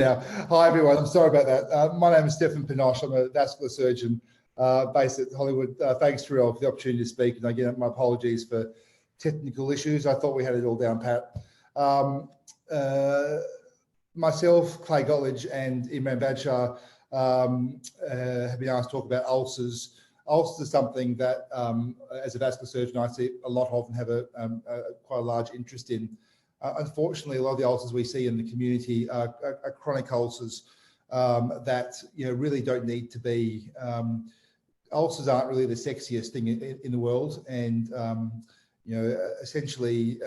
Yeah. Hi, everyone. I'm sorry about that. My name is Stefan Pinoche. I'm a vascular surgeon based at Hollywood. Thanks, Riel, for the opportunity to speak. And again, my apologies for technical issues. I thought we had it all down pat. Myself, Clay Gottledge, and Imran Badshaw have been asked to talk about ulcers. Ulcers are something that, as a vascular surgeon, I see a lot of and have quite a large interest in. Unfortunately, a lot of the ulcers we see in the community are chronic ulcers that really don't need to be. Ulcers aren't really the sexiest thing in the world, and essentially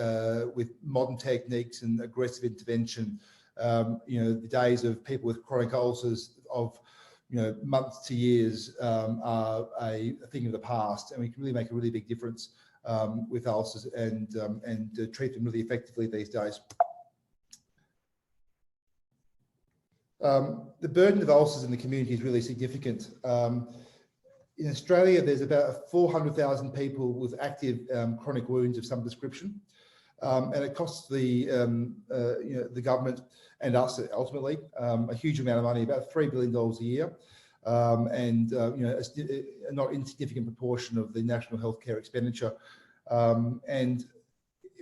with modern techniques and aggressive intervention, the days of people with chronic ulcers of months to years are a thing of the past, and we can really make a really big difference with ulcers and treat them really effectively these days. The burden of ulcers in the community is really significant. In Australia, there's about 400,000 people with active chronic wounds of some description, and it costs the government and us ultimately a huge amount of money, about $3 billion a year, and a not insignificant proportion of the national healthcare expenditure. And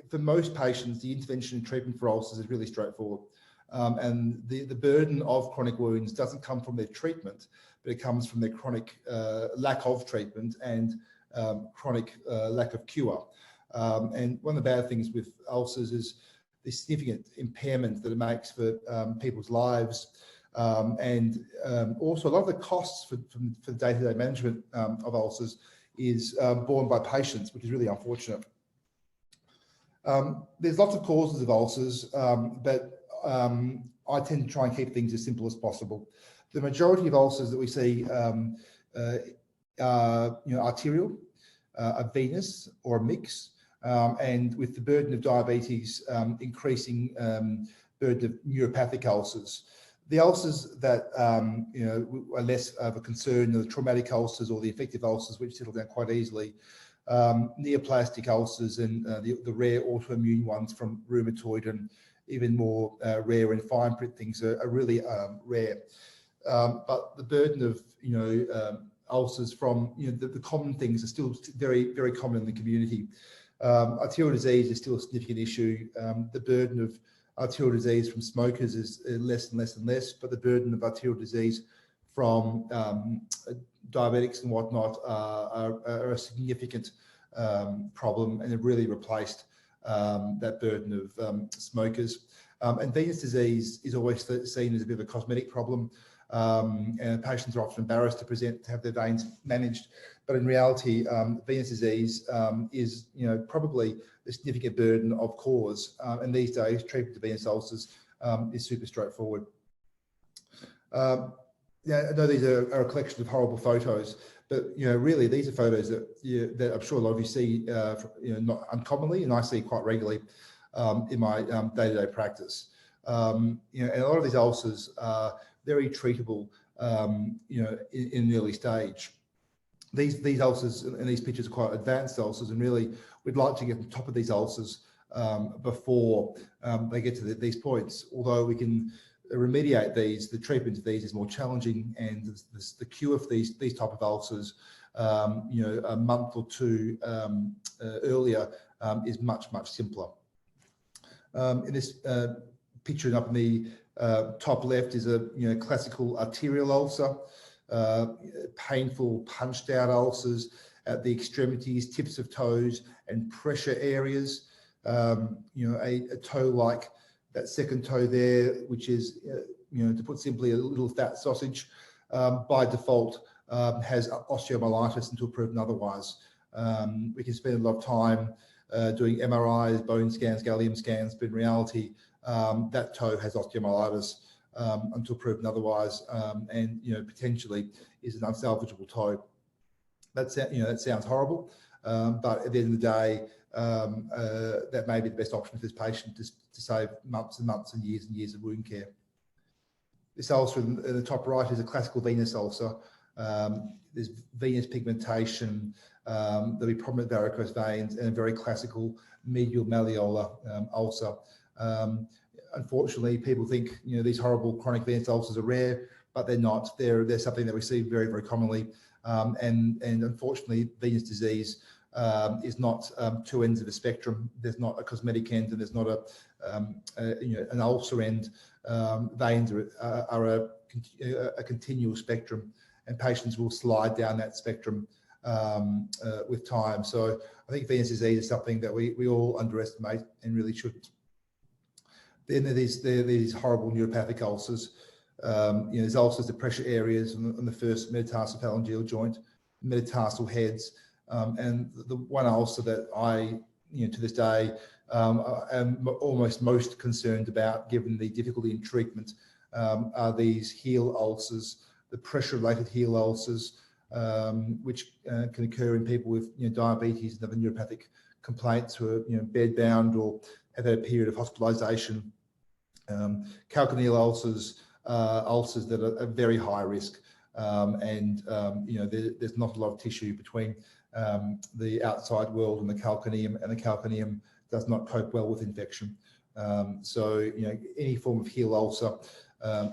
for most patients, the intervention and treatment for ulcers is really straightforward. And the burden of chronic wounds doesn't come from their treatment, but it comes from their chronic lack of treatment and chronic lack of cure. And one of the bad things with ulcers is the significant impairment that it makes for people's lives. And also a lot of the costs for the day-to-day management of ulcers is borne by patients, which is really unfortunate. There's lots of causes of ulcers, but I tend to try and keep things as simple as possible. The majority of ulcers that we see are arterial, a venous, or a mix, and with the burden of diabetes increasing burden of neuropathic ulcers. The ulcers that are less of a concern are the traumatic ulcers or the infective ulcers, which settle down quite easily. Neoplastic ulcers and the rare autoimmune ones from rheumatoid and even more rare and fine print things are really rare. But the burden of ulcers from the common things are still very, very common in the community. Arterial disease is still a significant issue. The burden of arterial disease from smokers is less and less and less, but the burden of arterial disease from diabetics and whatnot are a significant problem, and have really replaced that burden of smokers. And venous disease is always seen as a bit of a cosmetic problem, and patients are often embarrassed to present to have their veins managed. But in reality, venous disease is probably a significant burden of cause. And these days, treatment of venous ulcers is super straightforward. I know these are a collection of horrible photos, but really these are photos that I'm sure a lot of you see not uncommonly, and I see quite regularly in my day-to-day practice. And a lot of these ulcers are very treatable in an early stage. These ulcers and these pictures are quite advanced ulcers, and really we'd like to get on top of these ulcers before they get to these points. Although we can remediate these, the treatment of these is more challenging, and the cure for these type of ulcers, a month or two earlier, is much simpler. In this picture up in the top left is a classical arterial ulcer. Painful punched out ulcers at the extremities, tips of toes, and pressure areas. A toe like that second toe there, which is, to put simply, a little fat sausage, by default has osteomyelitis until proven otherwise. We can spend a lot of time doing MRIs, bone scans, gallium scans, but in reality, that toe has osteomyelitis until proven otherwise, and potentially is an unsalvageable toe. That sounds horrible, but at the end of the day, that may be the best option for this patient to save months and months and years of wound care. This ulcer in the top right is a classical venous ulcer. There's venous pigmentation, there'll be prominent varicose veins, and a very classical medial malleolar ulcer. Unfortunately, people think, these horrible chronic venous ulcers are rare, but they're not. They're something that we see very, very commonly. And unfortunately, venous disease is not two ends of a spectrum. There's not a cosmetic end, and there's not an ulcer end. Veins are a continual spectrum, and patients will slide down that spectrum with time. So I think venous disease is something that we all underestimate and really shouldn't. Then there are these horrible neuropathic ulcers. There's ulcers to pressure areas on the first metatarsal phalangeal joint, metatarsal heads, and the one ulcer that I, to this day, am almost most concerned about, given the difficulty in treatment, are these heel ulcers, the pressure-related heel ulcers, which can occur in people with diabetes and other neuropathic complaints who are bed-bound or have had a period of hospitalisation. Calcaneal ulcers, ulcers that are very high risk, and there's not a lot of tissue between the outside world and the calcaneum, and the calcaneum does not cope well with infection. So any form of heel ulcer,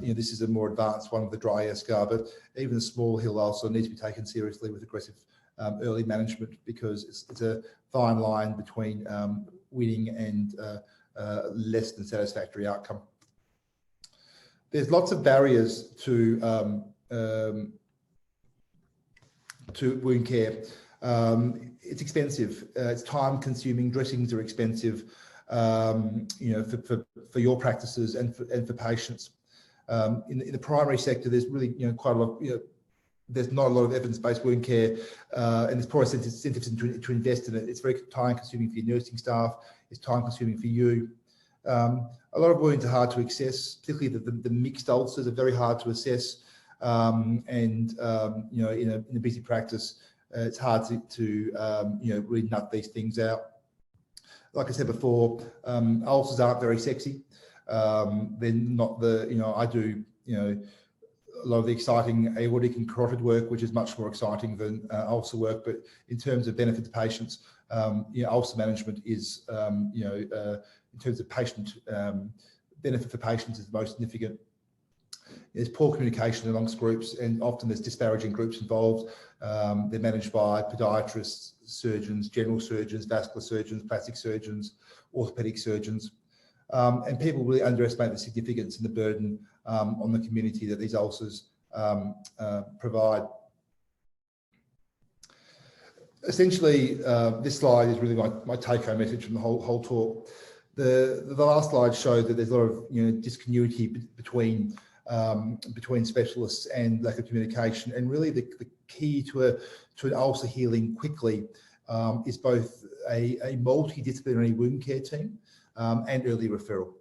this is a more advanced one with the dry air scar, but even a small heel ulcer needs to be taken seriously with aggressive early management, because it's a fine line between winning and less than satisfactory outcome. There's lots of barriers to wound care. It's expensive. It's time consuming. Dressings are expensive, for your practices and for patients. In the primary sector, there's really quite a lot. There's not a lot of evidence-based wound care, and there's poor incentives to invest in it. It's very time consuming for your nursing staff. It's time consuming for you. A lot of wounds are hard to assess, particularly the mixed ulcers are very hard to assess. In a busy practice, it's hard to really nut these things out. Like I said before, ulcers aren't very sexy. They're not I do a lot of the exciting aortic and carotid work, which is much more exciting than ulcer work. But in terms of benefit to patients, ulcer management is in terms of patient benefit for patients is the most significant. There's poor communication amongst groups, and often there's disparaging groups involved. They're managed by podiatrists, surgeons, general surgeons, vascular surgeons, plastic surgeons, orthopedic surgeons. And people really underestimate the significance and the burden on the community that these ulcers provide. Essentially, this slide is really my take-home message from the whole talk. The last slide showed that there's a lot of discontinuity between specialists and lack of communication, and really the key to an ulcer healing quickly is both a multidisciplinary wound care team and early referral.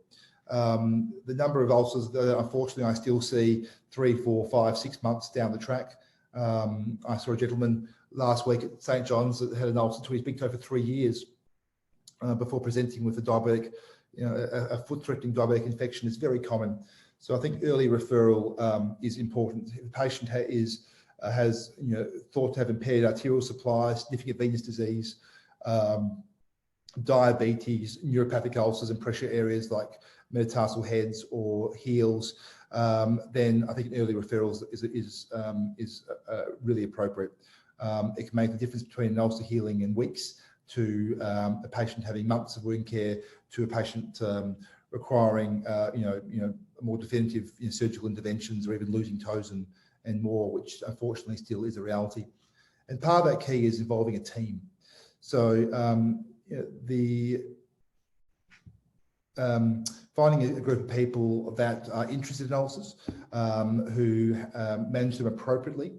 The number of ulcers that unfortunately I still see 3, 4, 5, 6 months down the track. I saw a gentleman last week at St. John's that had an ulcer to his big toe for 3 years before presenting with a diabetic, a foot-threatening diabetic infection is very common. So I think early referral is important. If the patient has thought to have impaired arterial supply, significant venous disease, diabetes, neuropathic ulcers and pressure areas like metatarsal heads or heels, then I think an early referral is really appropriate. It can make the difference between an ulcer healing in weeks to a patient having months of wound care to a patient requiring more definitive surgical interventions or even losing toes and more, which unfortunately still is a reality. And part of that key is involving a team. So finding a group of people that are interested in ulcers, who manage them appropriately,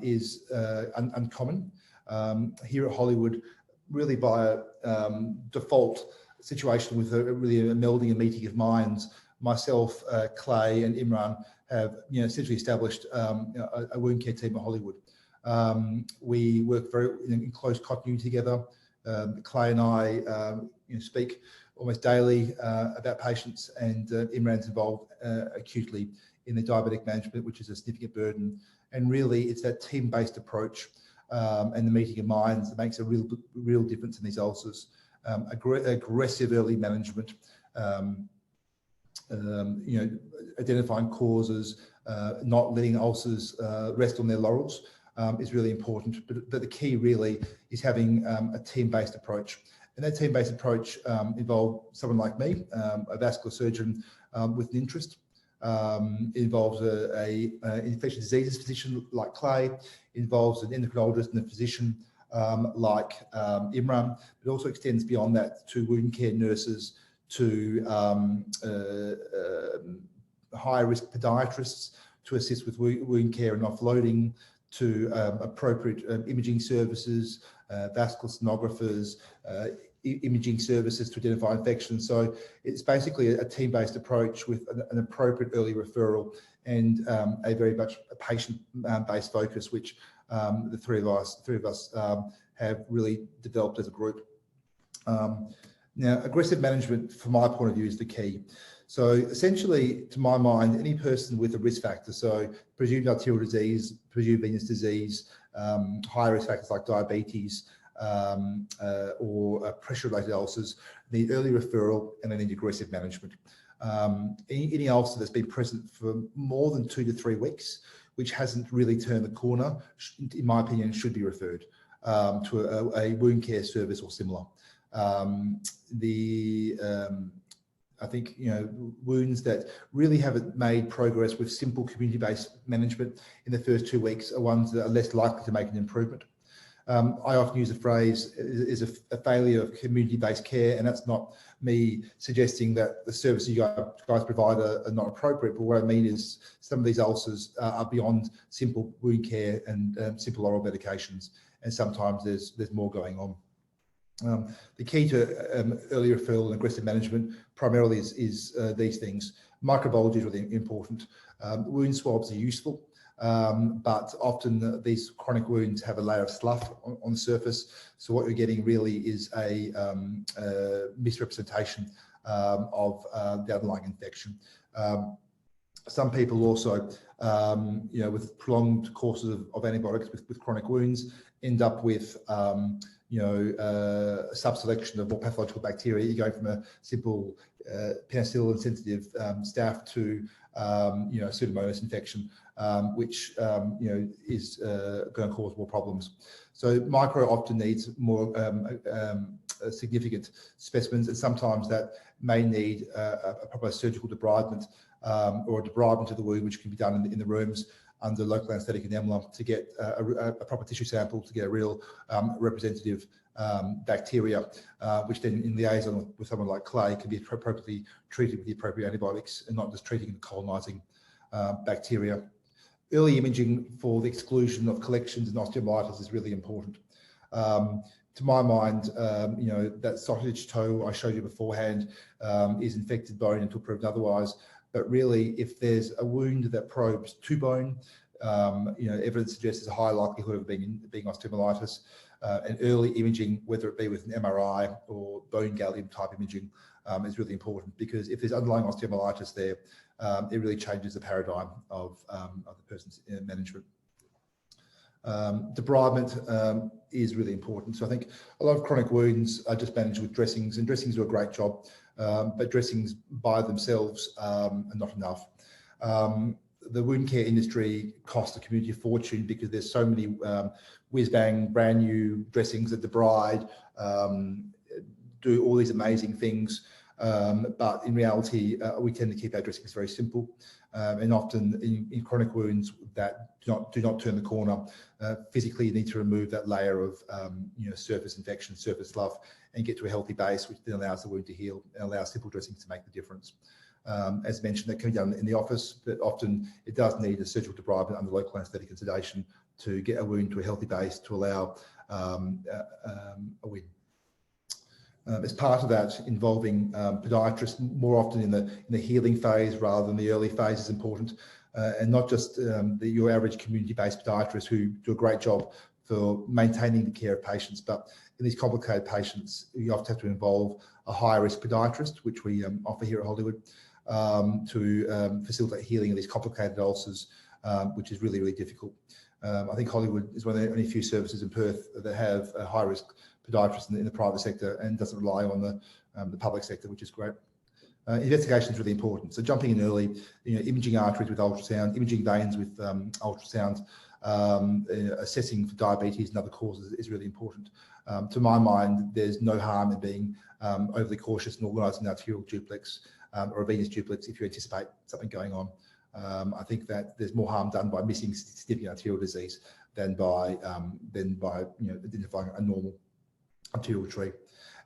is uncommon. Here at Hollywood, really by default situation with really a melding and meeting of minds, myself, Clay and Imran have essentially established a wound care team at Hollywood. We work very in close continuity together. Clay and I speak almost daily about patients, and Imran's involved acutely in the diabetic management, which is a significant burden. And really, it's that team-based approach and the meeting of minds that makes a real difference in these ulcers. Aggressive early management, identifying causes, not letting ulcers rest on their laurels is really important. But the key really is having a team-based approach. And that team-based approach involves someone like me, a vascular surgeon with an interest. It involves an infectious diseases physician like Clay. It involves an endocrinologist and a physician like Imran. It also extends beyond that to wound care nurses, to high-risk podiatrists to assist with wound care and offloading, to appropriate imaging services, vascular sonographers, imaging services to identify infections. So it's basically a team-based approach with an appropriate early referral and a very much a patient-based focus, which the three of us have really developed as a group. Now, aggressive management, from my point of view, is the key. So essentially, to my mind, any person with a risk factor, so presumed arterial disease, presumed venous disease, high risk factors like diabetes, or pressure-related ulcers, need early referral and they need aggressive management. Any ulcer that's been present for more than 2 to 3 weeks, which hasn't really turned the corner, in my opinion, should be referred to a wound care service or similar. I think, wounds that really haven't made progress with simple community-based management in the first 2 weeks are ones that are less likely to make an improvement. I often use the phrase is a failure of community-based care, and that's not me suggesting that the services you guys provide are not appropriate, but what I mean is some of these ulcers are beyond simple wound care and simple oral medications, and sometimes there's more going on. The key to early referral and aggressive management primarily is these things. Microbiology is really important. Wound swabs are useful, but often these chronic wounds have a layer of slough on the surface. So what you're getting really is a misrepresentation of the underlying infection. Some people also, with prolonged courses of antibiotics with chronic wounds, end up with a subselection of more pathological bacteria. You go from a simple penicillin-sensitive staph to Pseudomonas infection, which is going to cause more problems. So micro often needs more significant specimens, and sometimes that may need a proper surgical debridement or a debridement of the wound, which can be done in the rooms under local anaesthetic enamel to get a proper tissue sample to get a real representative bacteria, which then in liaison with someone like Clay can be appropriately treated with the appropriate antibiotics and not just treating and colonising bacteria. Early imaging for the exclusion of collections and osteomyelitis is really important. To my mind, that sausage toe I showed you beforehand is infected bone until proven otherwise. But really, if there's a wound that probes to bone, evidence suggests there's a high likelihood of being osteomyelitis. And early imaging, whether it be with an MRI or bone gallium type imaging, is really important, because if there's underlying osteomyelitis there, it really changes the paradigm of the person's management. Debridement is really important. So I think a lot of chronic wounds are just managed with dressings, and dressings do a great job, but dressings by themselves are not enough. The wound care industry costs the community a fortune because there's so many whiz-bang brand new dressings that debride, do all these amazing things, but in reality we tend to keep our dressings very simple, and often in chronic wounds that do not turn the corner, physically you need to remove that layer of surface infection, surface slough, and get to a healthy base, which then allows the wound to heal and allows simple dressings to make the difference. As mentioned, that can be done in the office, but often it does need a surgical debridement under local anaesthetic and sedation to get a wound to a healthy base to allow a win. As part of that, involving podiatrists more often in the healing phase rather than the early phase is important, and not just your average community-based podiatrists who do a great job for maintaining the care of patients, but in these complicated patients, you often have to involve a high-risk podiatrist, which we offer here at Hollywood, to facilitate healing of these complicated ulcers, which is really, really difficult. I think Hollywood is one of the only few services in Perth that have a high-risk podiatrist in the private sector and doesn't rely on the public sector, which is great. investigation is really important. So jumping in early, imaging arteries with ultrasound, imaging veins with ultrasound, assessing for diabetes and other causes is really important. To my mind, there's no harm in being overly cautious and organising an arterial duplex or a venous duplex if you anticipate something going on. I think that there's more harm done by missing significant arterial disease than by identifying a normal arterial tree.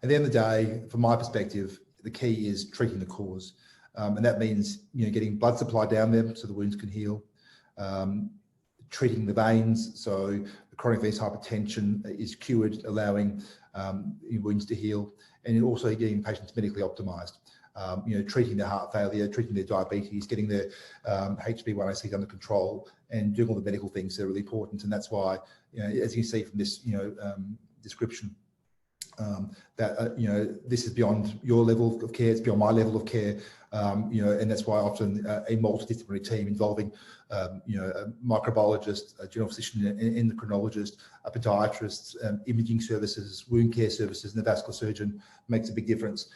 At the end of the day, from my perspective, the key is treating the cause, and that means getting blood supply down there so the wounds can heal, treating the veins so the chronic venous hypertension is cured, allowing wounds to heal, and also getting patients medically optimised. Treating their heart failure, treating their diabetes, getting their HbA1c under control, and doing all the medical things that are really important. And that's why, as you can see from this, description, that this is beyond your level of care, it's beyond my level of care, and that's why often a multidisciplinary team involving, a microbiologist, a general physician, an endocrinologist, a podiatrist, imaging services, wound care services, and a vascular surgeon makes a big difference.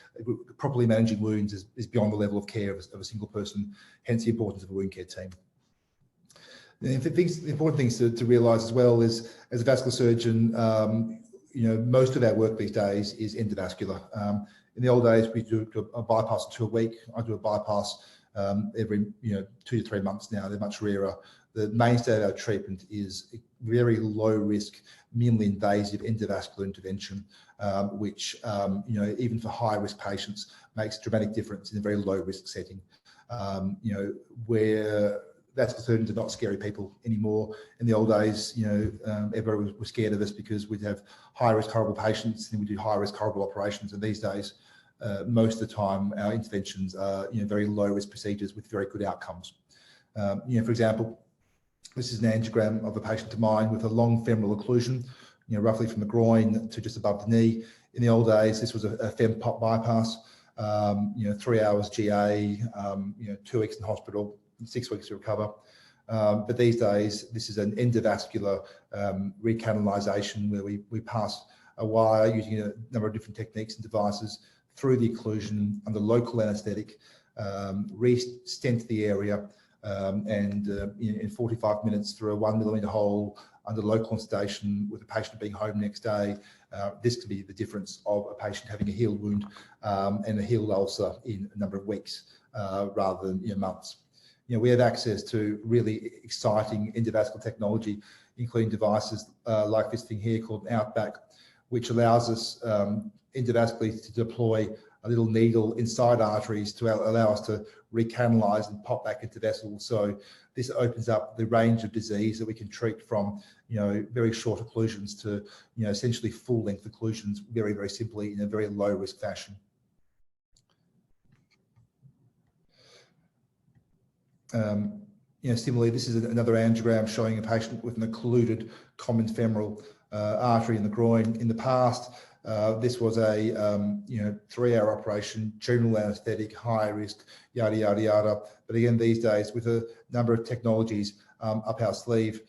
Properly managing wounds is beyond the level of care of a single person, hence the importance of a wound care team. The important things to realise as well is, as a vascular surgeon, most of our work these days is endovascular. In the old days, we do a bypass or two a week. I do a bypass every 2 to 3 months now. They're much rarer. The mainstay of our treatment is very low risk, minimally invasive endovascular intervention, which even for high risk patients makes a dramatic difference in a very low risk setting. Where vascular surgeons are not scary people anymore. In the old days, everyone was scared of us because we'd have high risk horrible patients and we do high risk horrible operations. And these days, most of the time, our interventions are very low risk procedures with very good outcomes. For example, this is an angiogram of a patient of mine with a long femoral occlusion, roughly from the groin to just above the knee. In the old days, this was a fem-pop bypass. 3 hours GA, 2 weeks in hospital, 6 weeks to recover. But these days, this is an endovascular recanalization where we pass a wire using a number of different techniques and devices through the occlusion under local anaesthetic, re-stent the area, and in 45 minutes through a 1 millimetre hole under local sedation with a patient being home next day. This could be the difference of a patient having a healed wound and a healed ulcer in a number of weeks rather than months. We have access to really exciting endovascular technology, including devices like this thing here called an Outback, which allows us endovascularly to deploy a little needle inside arteries to allow us to recanalize and pop back into vessels. So this opens up the range of disease that we can treat from, very short occlusions to, essentially full length occlusions very, very simply in a very low risk fashion. Similarly, this is another angiogram showing a patient with an occluded common femoral artery in the groin. In the past, this was a 3-hour operation, general anaesthetic, high risk, yada, yada, yada. But again, these days, with a number of technologies up our sleeve,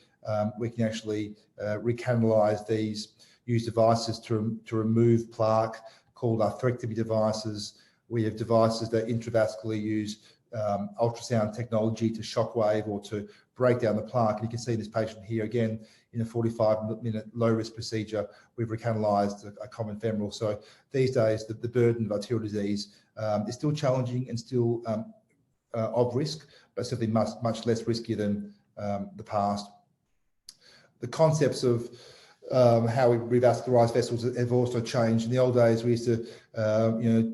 we can actually recanalize these, use devices to remove plaque called arthrectomy devices. We have devices that intravascularly use ultrasound technology to shockwave or to break down the plaque. And you can see this patient here again in a 45-minute low-risk procedure. We've recanalized a common femoral. So these days, the burden of arterial disease is still challenging and still of risk, but certainly much less risky than the past. The concepts of how we revascularize vessels have also changed. In the old days, we used to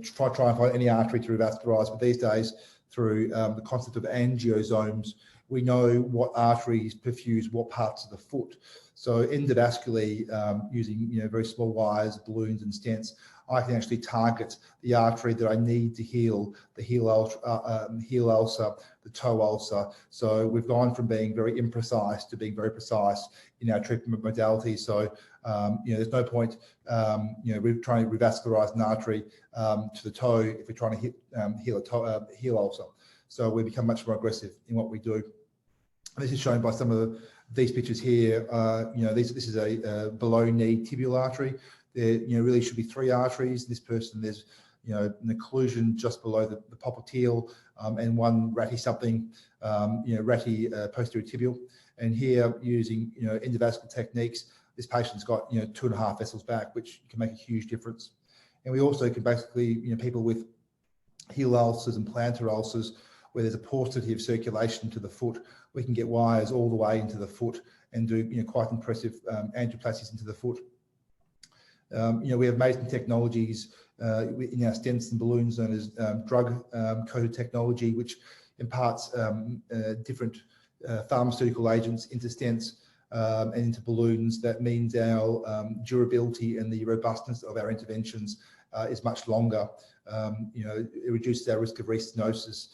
try and find any artery to revascularize, but these days, through the concept of angiosomes, we know what arteries perfuse what parts of the foot. So endovascularly, using very small wires, balloons and stents, I can actually target the artery that I need to heal, the heel ulcer, the toe ulcer. So we've gone from being very imprecise to being very precise in our treatment modality. So there's no point we're trying to revascularize an artery to the toe if we're trying to heal a heel ulcer. So we become much more aggressive in what we do. And this is shown by some of these pictures here. This is a below knee tibial artery. There really should be 3 arteries. This person, there's an occlusion just below the popliteal, and one ratty something, ratty posterior tibial. And here, using endovascular techniques, this patient's got 2.5 vessels back, which can make a huge difference. And we also can basically, people with heel ulcers and plantar ulcers, where there's a paucity of circulation to the foot, we can get wires all the way into the foot and do quite impressive angioplasties into the foot. We have amazing technologies in our stents and balloons known as drug-coated technology, which imparts different pharmaceutical agents into stents and into balloons. That means our durability and the robustness of our interventions is much longer. It reduces our risk of restenosis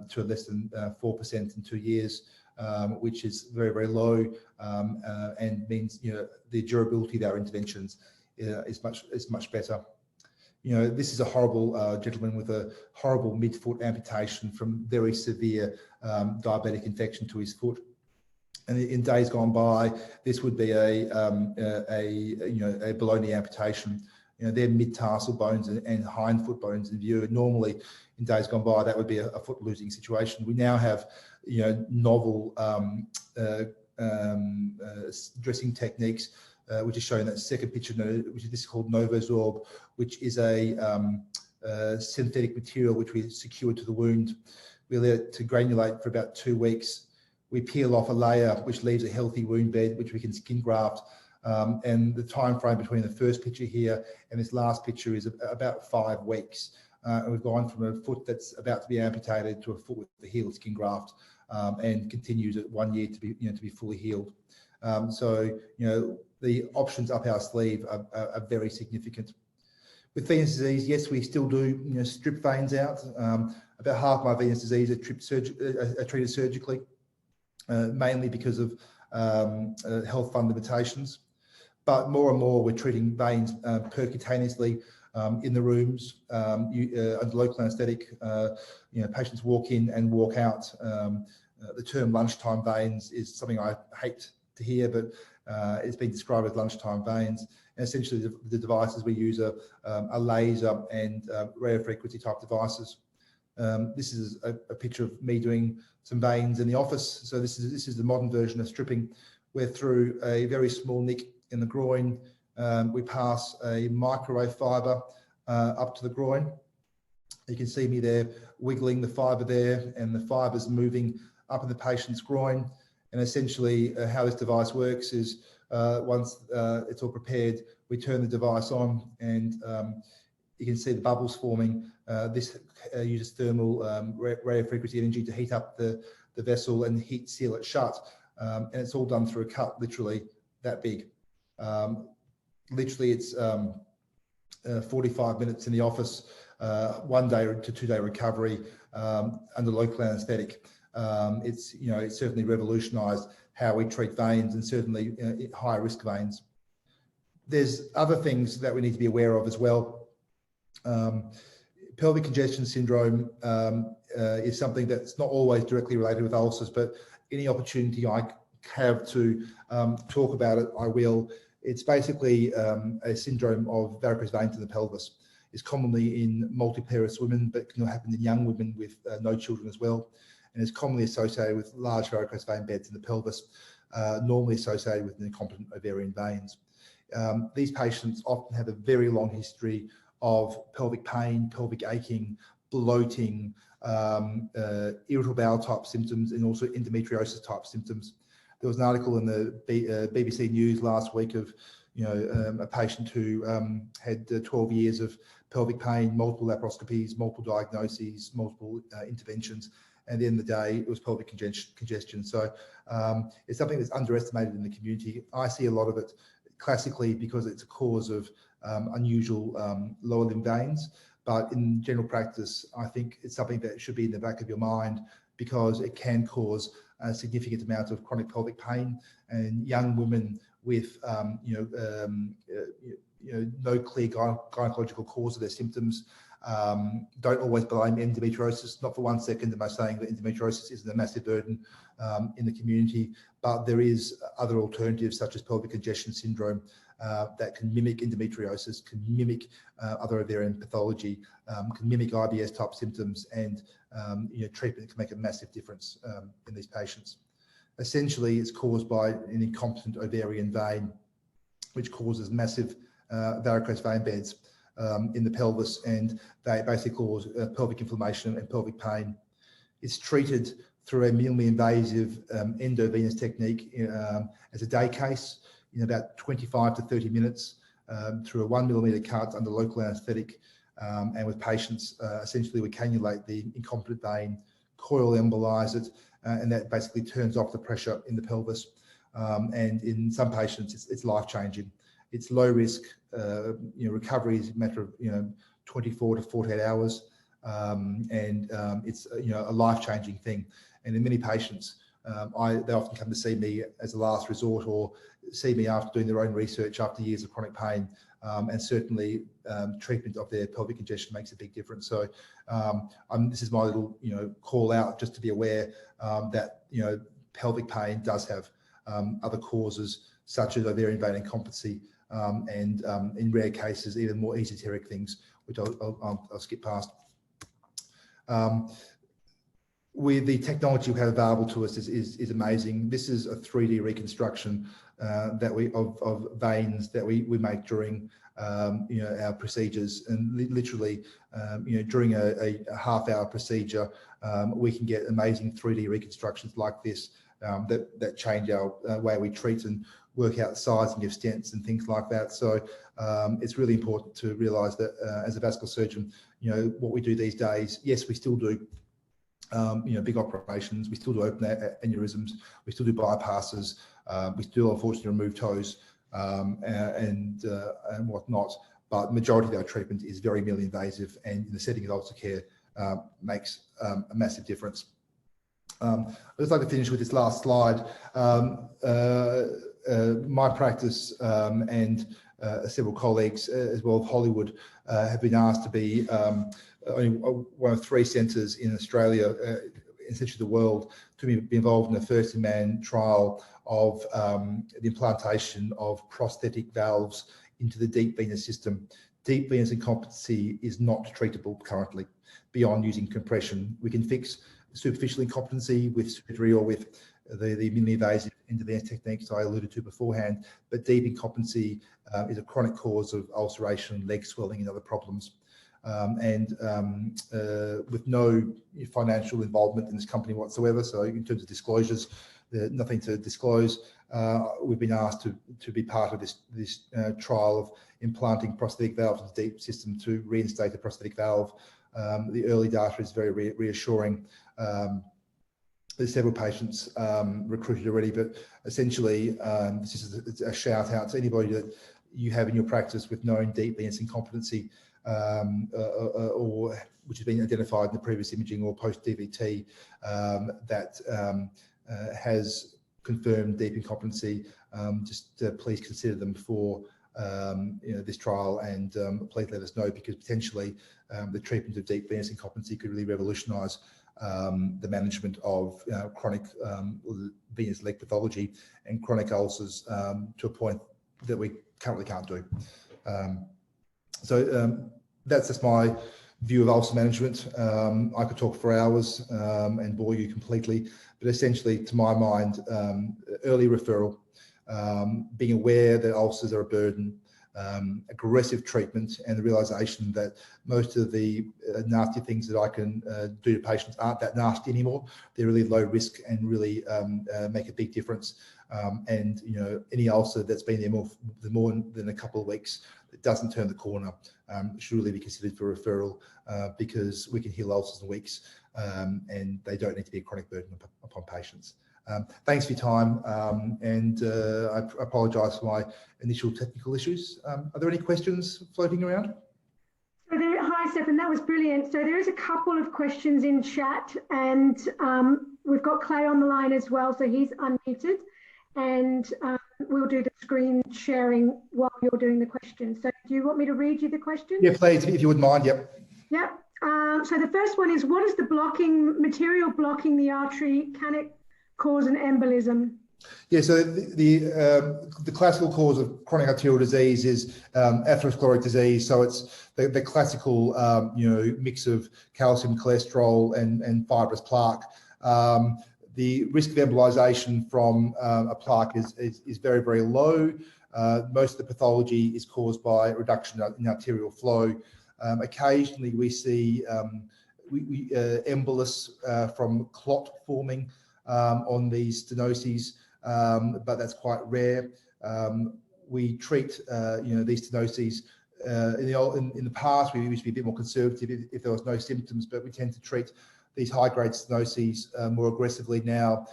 to less than 4% in 2 years, which is very, very low, and means the durability of our interventions is much better. This is a horrible gentleman with a horrible midfoot amputation from very severe diabetic infection to his foot. And in days gone by, this would be a below knee amputation. They're mid-tarsal bones and hind foot bones in view. And normally, in days gone by, that would be a foot losing situation. We now have, novel dressing techniques, which is shown in that second picture, which is called NovoSorb, which is a synthetic material which we secure to the wound. We let it to granulate for about 2 weeks. We peel off a layer which leaves a healthy wound bed, which we can skin graft. And the time frame between the first picture here and this last picture is about 5 weeks. And we've gone from a foot that's about to be amputated to a foot with the heel skin graft, and continues at 1 year to be fully healed. So the options up our sleeve are very significant. With venous disease, yes, we still do strip veins out. About half my venous disease are treated surgically, mainly because of health fund limitations. But more and more, we're treating veins percutaneously in the rooms under local anaesthetic. Patients walk in and walk out. The term lunchtime veins is something I hate to hear, but it's been described as lunchtime veins. And essentially, the devices we use are laser and radio frequency type devices. This is a picture of me doing some veins in the office. So this is the modern version of stripping. We're through a very small nick in the groin. We pass a microwave fibre up to the groin. You can see me there wiggling the fibre there, and the fibre's moving up in the patient's groin. And essentially how this device works is once it's all prepared, we turn the device on, and you can see the bubbles forming. This uses thermal radio frequency energy to heat up the vessel and heat seal it shut. And it's all done through a cut literally that big. Literally it's 45 minutes in the office, 1 day to 2 day recovery under local anaesthetic. It's certainly revolutionised how we treat veins, and certainly high risk veins. There's other things that we need to be aware of as well. Pelvic congestion syndrome is something that's not always directly related with ulcers, but any opportunity I have to talk about it, I will. It's basically a syndrome of varicose veins in the pelvis. It's commonly in multiparous women, but can happen in young women with no children as well. And is commonly associated with large varicose vein beds in the pelvis, normally associated with incompetent ovarian veins. These patients often have a very long history of pelvic pain, pelvic aching, bloating, irritable bowel type symptoms, and also endometriosis type symptoms. There was an article in the BBC News last week of a patient who had 12 years of pelvic pain, multiple laparoscopies, multiple diagnoses, multiple interventions. And at the end of the day, it was pelvic congestion. So it's something that's underestimated in the community. I see a lot of it classically because it's a cause of unusual lower limb veins. But in general practice, I think it's something that should be in the back of your mind, because it can cause a significant amount of chronic pelvic pain. And young women with no clear gynecological cause of their symptoms don't always blame endometriosis. Not for 1 second am I saying that endometriosis isn't a massive burden in the community, but there is other alternatives such as pelvic congestion syndrome that can mimic endometriosis, can mimic other ovarian pathology, can mimic IBS type symptoms, and treatment can make a massive difference in these patients. Essentially, it's caused by an incompetent ovarian vein, which causes massive varicose vein beds in the pelvis, and they basically cause pelvic inflammation and pelvic pain. It's treated through a minimally invasive endovenous technique as a day case in about 25 to 30 minutes through a 1 millimetre cut under local anaesthetic. And with patients, essentially we cannulate the incompetent vein, coil embolize it, and that basically turns off the pressure in the pelvis. And in some patients, it's life-changing. It's low risk. Recovery is a matter of 24 to 48 hours, and it's a life-changing thing. And in many patients, they often come to see me as a last resort, or see me after doing their own research after years of chronic pain. And certainly treatment of their pelvic congestion makes a big difference. So this is my little call out, just to be aware that pelvic pain does have other causes such as ovarian vein incompetency, and in rare cases even more esoteric things, which I'll skip past. With the technology we have available to us is amazing. This is a 3D reconstruction of veins that we make during our procedures, and literally during a half-hour procedure we can get amazing 3D reconstructions like this that change our way we treat and work out sizing of stents and things like that. So it's really important to realise that as a vascular surgeon, what we do these days, yes, we still do big operations, we still do open aneurysms, we still do bypasses, we still unfortunately remove toes and whatnot, but majority of our treatment is very minimally invasive, and in the setting of ulcer care makes a massive difference. I'd just like to finish with this last slide. My practice and several colleagues as well of Hollywood have been asked to be only one of 3 centres in Australia, essentially the world, to be involved in the first-in-man trial of the implantation of prosthetic valves into the deep venous system. Deep venous incompetency is not treatable currently beyond using compression. We can fix superficial incompetency with surgery or with the minimally invasive endovenous techniques I alluded to beforehand, but deep incompetency is a chronic cause of ulceration, leg swelling, and other problems. With no financial involvement in this company whatsoever, so in terms of disclosures, nothing to disclose. We've been asked to be part of this trial of implanting prosthetic valves into the deep system to reinstate the prosthetic valve. The early data is very reassuring. There's several patients recruited already, but essentially this is a shout out to anybody that you have in your practice with known deep venous incompetency, or which has been identified in the previous imaging or post DVT, that has confirmed deep incompetency. Just please consider them for this trial, and please let us know, because potentially the treatment of deep venous incompetency could really revolutionise the management of chronic venous leg pathology and chronic ulcers to a point that we currently can't do. So that's just my view of ulcer management. I could talk for hours and bore you completely, but essentially, to my mind, early referral, being aware that ulcers are a burden, aggressive treatment, and the realisation that most of the nasty things that I can do to patients aren't that nasty anymore. They're really low risk and really make a big difference. And any ulcer that's been there more than a couple of weeks, that doesn't turn the corner, should really be considered for referral, because we can heal ulcers in weeks, and they don't need to be a chronic burden upon patients. Thanks for your time, and I apologise for my initial technical issues. Are there any questions floating around? Hi, Stefan, that was brilliant. So there is a couple of questions in chat, and we've got Clay on the line as well, so he's unmuted, and we'll do the screen sharing while you're doing the questions. So do you want me to read you the question? Yeah, please, if you wouldn't mind. Yep. Yep. So the first one is, what is the material blocking the artery? Can it cause an embolism? Yeah, so the classical cause of chronic arterial disease is atherosclerotic disease. So it's the classical mix of calcium, cholesterol, and fibrous plaque. The risk of embolization from a plaque is very, very low. Most of the pathology is caused by reduction in arterial flow. Occasionally, we see embolus from clot forming on these stenoses. But that's quite rare. We treat these stenoses in the past. We used to be a bit more conservative if there was no symptoms, but we tend to treat these high-grade stenoses more aggressively now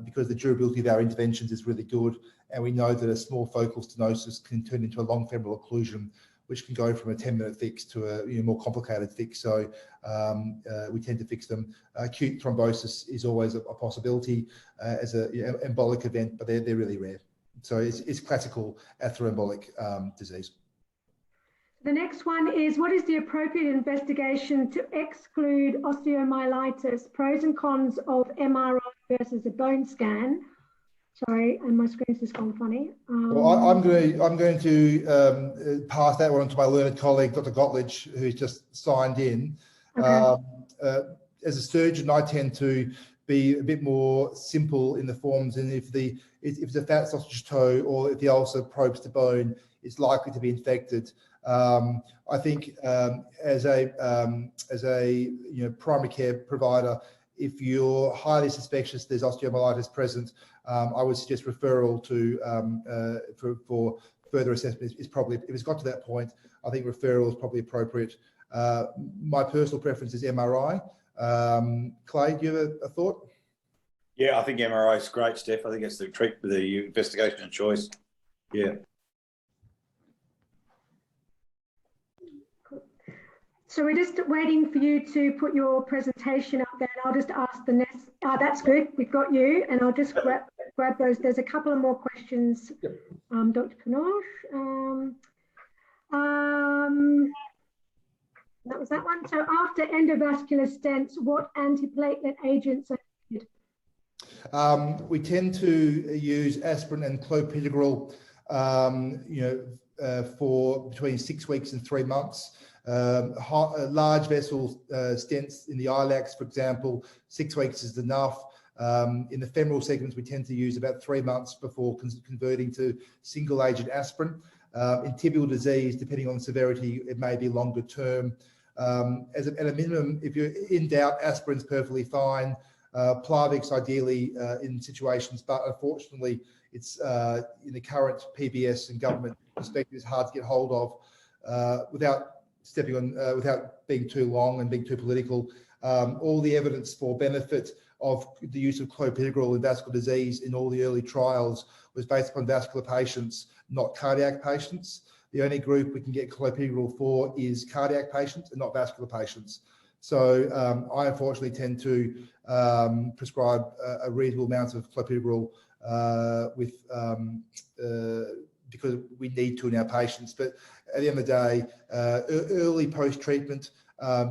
because the durability of our interventions is really good, and we know that a small focal stenosis can turn into a long femoral occlusion, which can go from a 10-minute fix to a more complicated fix. So we tend to fix them. Acute thrombosis is always a possibility as an embolic event, but they're really rare. So it's classical atheromembolic disease. The next one is, what is the appropriate investigation to exclude osteomyelitis? Pros and cons of MRI versus a bone scan. Sorry, and my screen's just gone funny. Well, I'm going to pass that one on to my learned colleague, Dr. Gottlich, who's just signed in. Okay. As a surgeon, I tend to be a bit more simple in the forms, and if it's a fat sausage toe or if the ulcer probes the bone, it's likely to be infected. I think as a primary care provider, if you're highly suspicious there's osteomyelitis present, I would suggest referral to for further assessment. Is probably, if it's got to that point, I think referral is probably appropriate. My personal preference is MRI. Clay, do you have a thought? Yeah, I think MRI is great, Steph. I think it's the investigation of choice. Yeah. So we're just waiting for you to put your presentation up there, and I'll just ask the next. That's good. We've got you, and I'll just grab those. There's a couple of more questions. Yep. Dr. Pinoche. That was that one. So after endovascular stents, what antiplatelet agents are needed? We tend to use aspirin and clopidogrel, for between 6 weeks and 3 months. Large vessel stents in the iliacs, for example, 6 weeks is enough. In the femoral segments, we tend to use about 3 months before converting to single agent aspirin. In tibial disease, depending on the severity, it may be longer term. At a minimum, if you're in doubt, aspirin's perfectly fine. Plavix ideally in situations, but unfortunately, it's in the current PBS and government perspective, it's hard to get hold of without stepping on, without being too long and being too political. All the evidence for benefit of the use of clopidogrel in vascular disease in all the early trials was based upon vascular patients, not cardiac patients. The only group we can get clopidogrel for is cardiac patients and not vascular patients. So I unfortunately tend to prescribe a reasonable amount of clopidogrel because we need to in our patients. But at the end of the day, early post-treatment,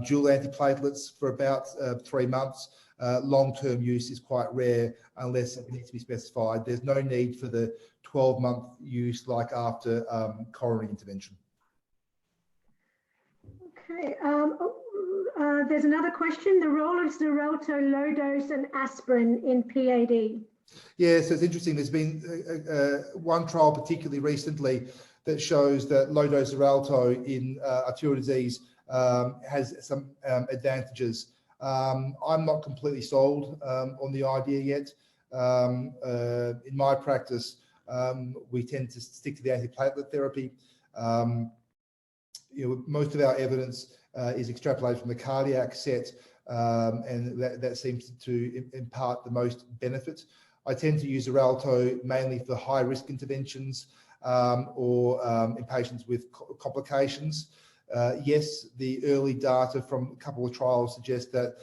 dual antiplatelets for about 3 months. Long-term use is quite rare unless it needs to be specified. There's no need for the 12-month use like after coronary intervention. Okay. There's another question. The role of Xarelto, low dose, and aspirin in PAD. Yeah, so it's interesting. There's been one trial particularly recently that shows that low dose Xarelto in arterial disease has some advantages. I'm not completely sold on the idea yet. In my practice, we tend to stick to the antiplatelet therapy. Most of our evidence is extrapolated from the cardiac set, and that seems to impart the most benefit. I tend to use Xarelto mainly for high-risk interventions or in patients with complications. Yes, the early data from a couple of trials suggest that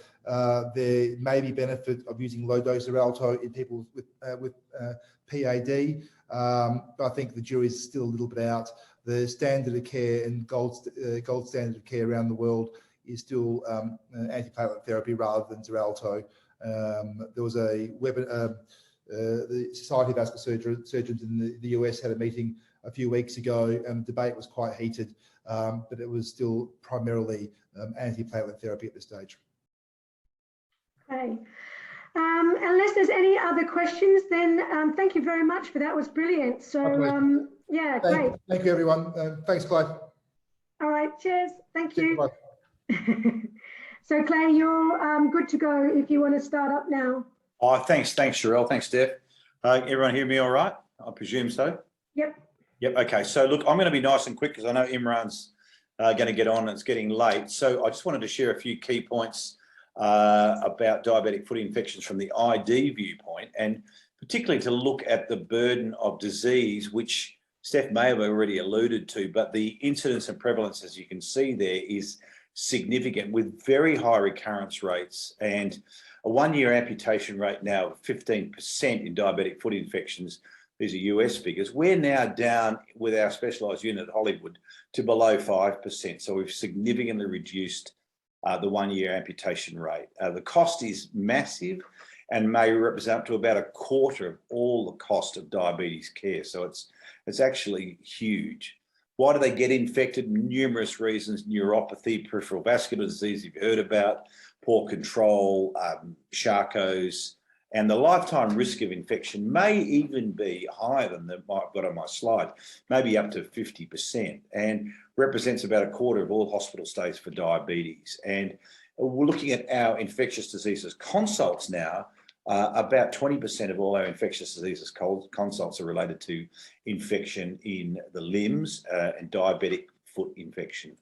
there may be benefit of using low-dose Xarelto in people with PAD, but I think the jury is still a little bit out. The standard of care and gold standard of care around the world is still antiplatelet therapy rather than Xarelto. There was a The Society of Vascular Surgeons in the US had a meeting a few weeks ago, and debate was quite heated, but it was still primarily antiplatelet therapy at this stage. Okay. Unless there's any other questions, then thank you very much for that. Was brilliant. So yeah, great. Thank you, everyone. Thanks, Clay. All right, cheers. Thank you. Bye. So Clay, you're good to go if you want to start up now. Oh, thanks, Sherelle. Thanks, Steph. Everyone hear me all right? I presume so. Yep. Yep. Okay. So look, I'm going to be nice and quick because I know Imran's going to get on and it's getting late. So I just wanted to share a few key points about diabetic foot infections from the ID viewpoint, and particularly to look at the burden of disease, which Steph may have already alluded to, but the incidence and prevalence, as you can see there, is significant with very high recurrence rates and a 1-year amputation rate now of 15% in diabetic foot infections. These are US figures. We're now down with our specialised unit at Hollywood to below 5%. So we've significantly reduced the 1-year amputation rate. The cost is massive and may represent up to about a quarter of all the cost of diabetes care. So it's actually huge. Why do they get infected? Numerous reasons: neuropathy, peripheral vascular disease you've heard about, poor control, Charcot's, and the lifetime risk of infection may even be higher than I've got on my slide, maybe up to 50%, and represents about a quarter of all hospital stays for diabetes. And we're looking at our infectious diseases consults now. About 20% of all our infectious diseases consults are related to infection in the limbs and diabetic foot infection,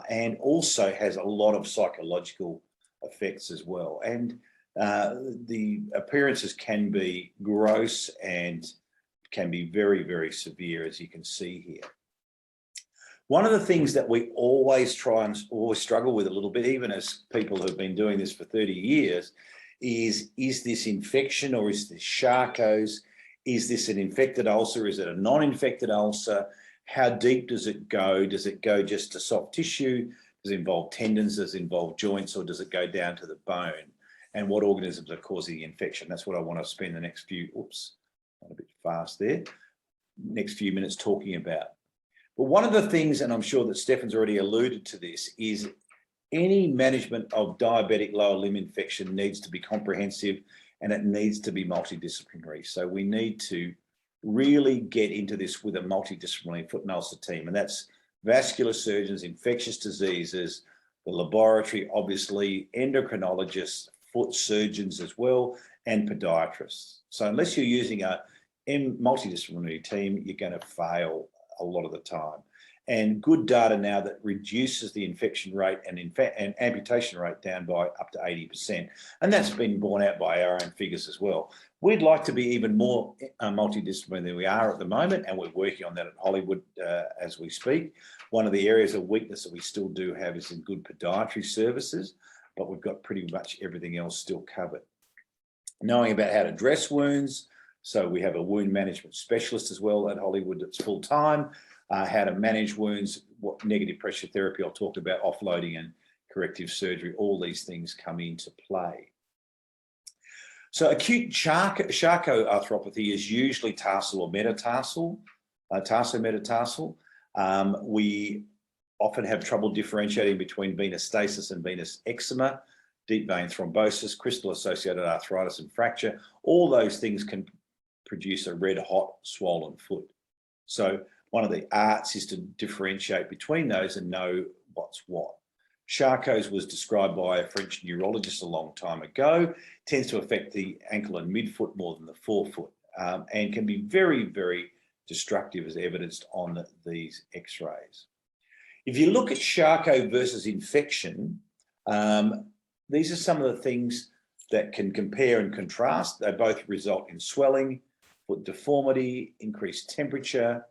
and also has a lot of psychological effects as well. And the appearances can be gross and can be very, very severe, as you can see here. One of the things that we always struggle with a little bit, even as people who have been doing this for 30 years, is this infection or is this Charcot's? Is this an infected ulcer? Is it a non-infected ulcer? How deep does it go? Does it go just to soft tissue? Does it involve tendons? Does it involve joints? Or does it go down to the bone? And what organisms are causing the infection? That's what I want to spend the next few, a bit fast there, next few minutes talking about. But one of the things, and I'm sure that Stefan's already alluded to this, is any management of diabetic lower limb infection needs to be comprehensive and it needs to be multidisciplinary. So we need to really get into this with a multidisciplinary foot and ulcer team, and that's vascular surgeons, infectious diseases, the laboratory, obviously, endocrinologists, foot surgeons as well, and podiatrists. So unless you're using a multidisciplinary team, you're going to fail a lot of the time. And good data now that reduces the infection rate and amputation rate down by up to 80%. And that's been borne out by our own figures as well. We'd like to be even more multidisciplinary than we are at the moment, and we're working on that at Hollywood as we speak. One of the areas of weakness that we still do have is in good podiatry services, but we've got pretty much everything else still covered. Knowing about how to dress wounds. So we have a wound management specialist as well at Hollywood that's full-time. How to manage wounds, what negative pressure therapy I'll talk about, offloading and corrective surgery, all these things come into play. So acute Charcot arthropathy is usually tarsal or metatarsal, tarsometatarsal. We often have trouble differentiating between venous stasis and venous eczema, deep vein thrombosis, crystal-associated arthritis and fracture. All those things can produce a red hot swollen foot. So one of the arts is to differentiate between those and know what's what. Charcot's was described by a French neurologist a long time ago, tends to affect the ankle and midfoot more than the forefoot, and can be very, very destructive as evidenced on these x-rays. If you look at Charcot versus infection, these are some of the things that can compare and contrast. They both result in swelling, foot deformity, increased temperature,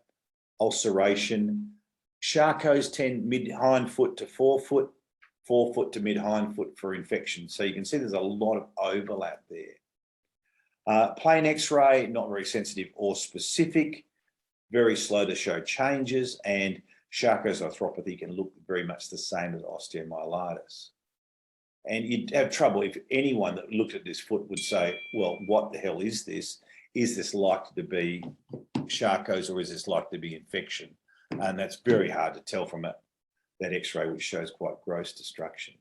ulceration. Charcot's tend mid-hind foot to forefoot, forefoot to mid-hind foot for infection. So you can see there's a lot of overlap there. Plain X-ray, not very sensitive or specific, very slow to show changes, and Charcot's arthropathy can look very much the same as osteomyelitis. And you'd have trouble if anyone that looked at this foot would say, well, what the hell is this? Is this likely to be Charcot's or is this likely to be infection? And that's very hard to tell from that X-ray, which shows quite gross destruction.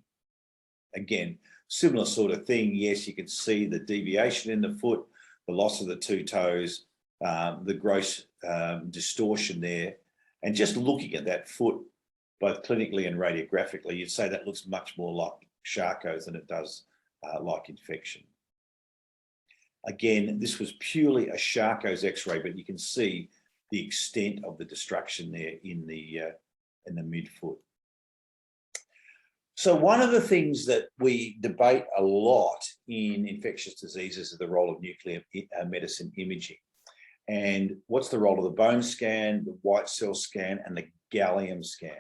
Again, similar sort of thing. Yes, you can see the deviation in the foot, the loss of the two toes, the gross distortion there. And just looking at that foot, both clinically and radiographically, you'd say that looks much more like Charcot's than it does like infection. Again, this was purely a Charcot's X-ray, but you can see the extent of the destruction there in the midfoot. So one of the things that we debate a lot in infectious diseases is the role of nuclear medicine imaging. And what's the role of the bone scan, the white cell scan, and the gallium scan?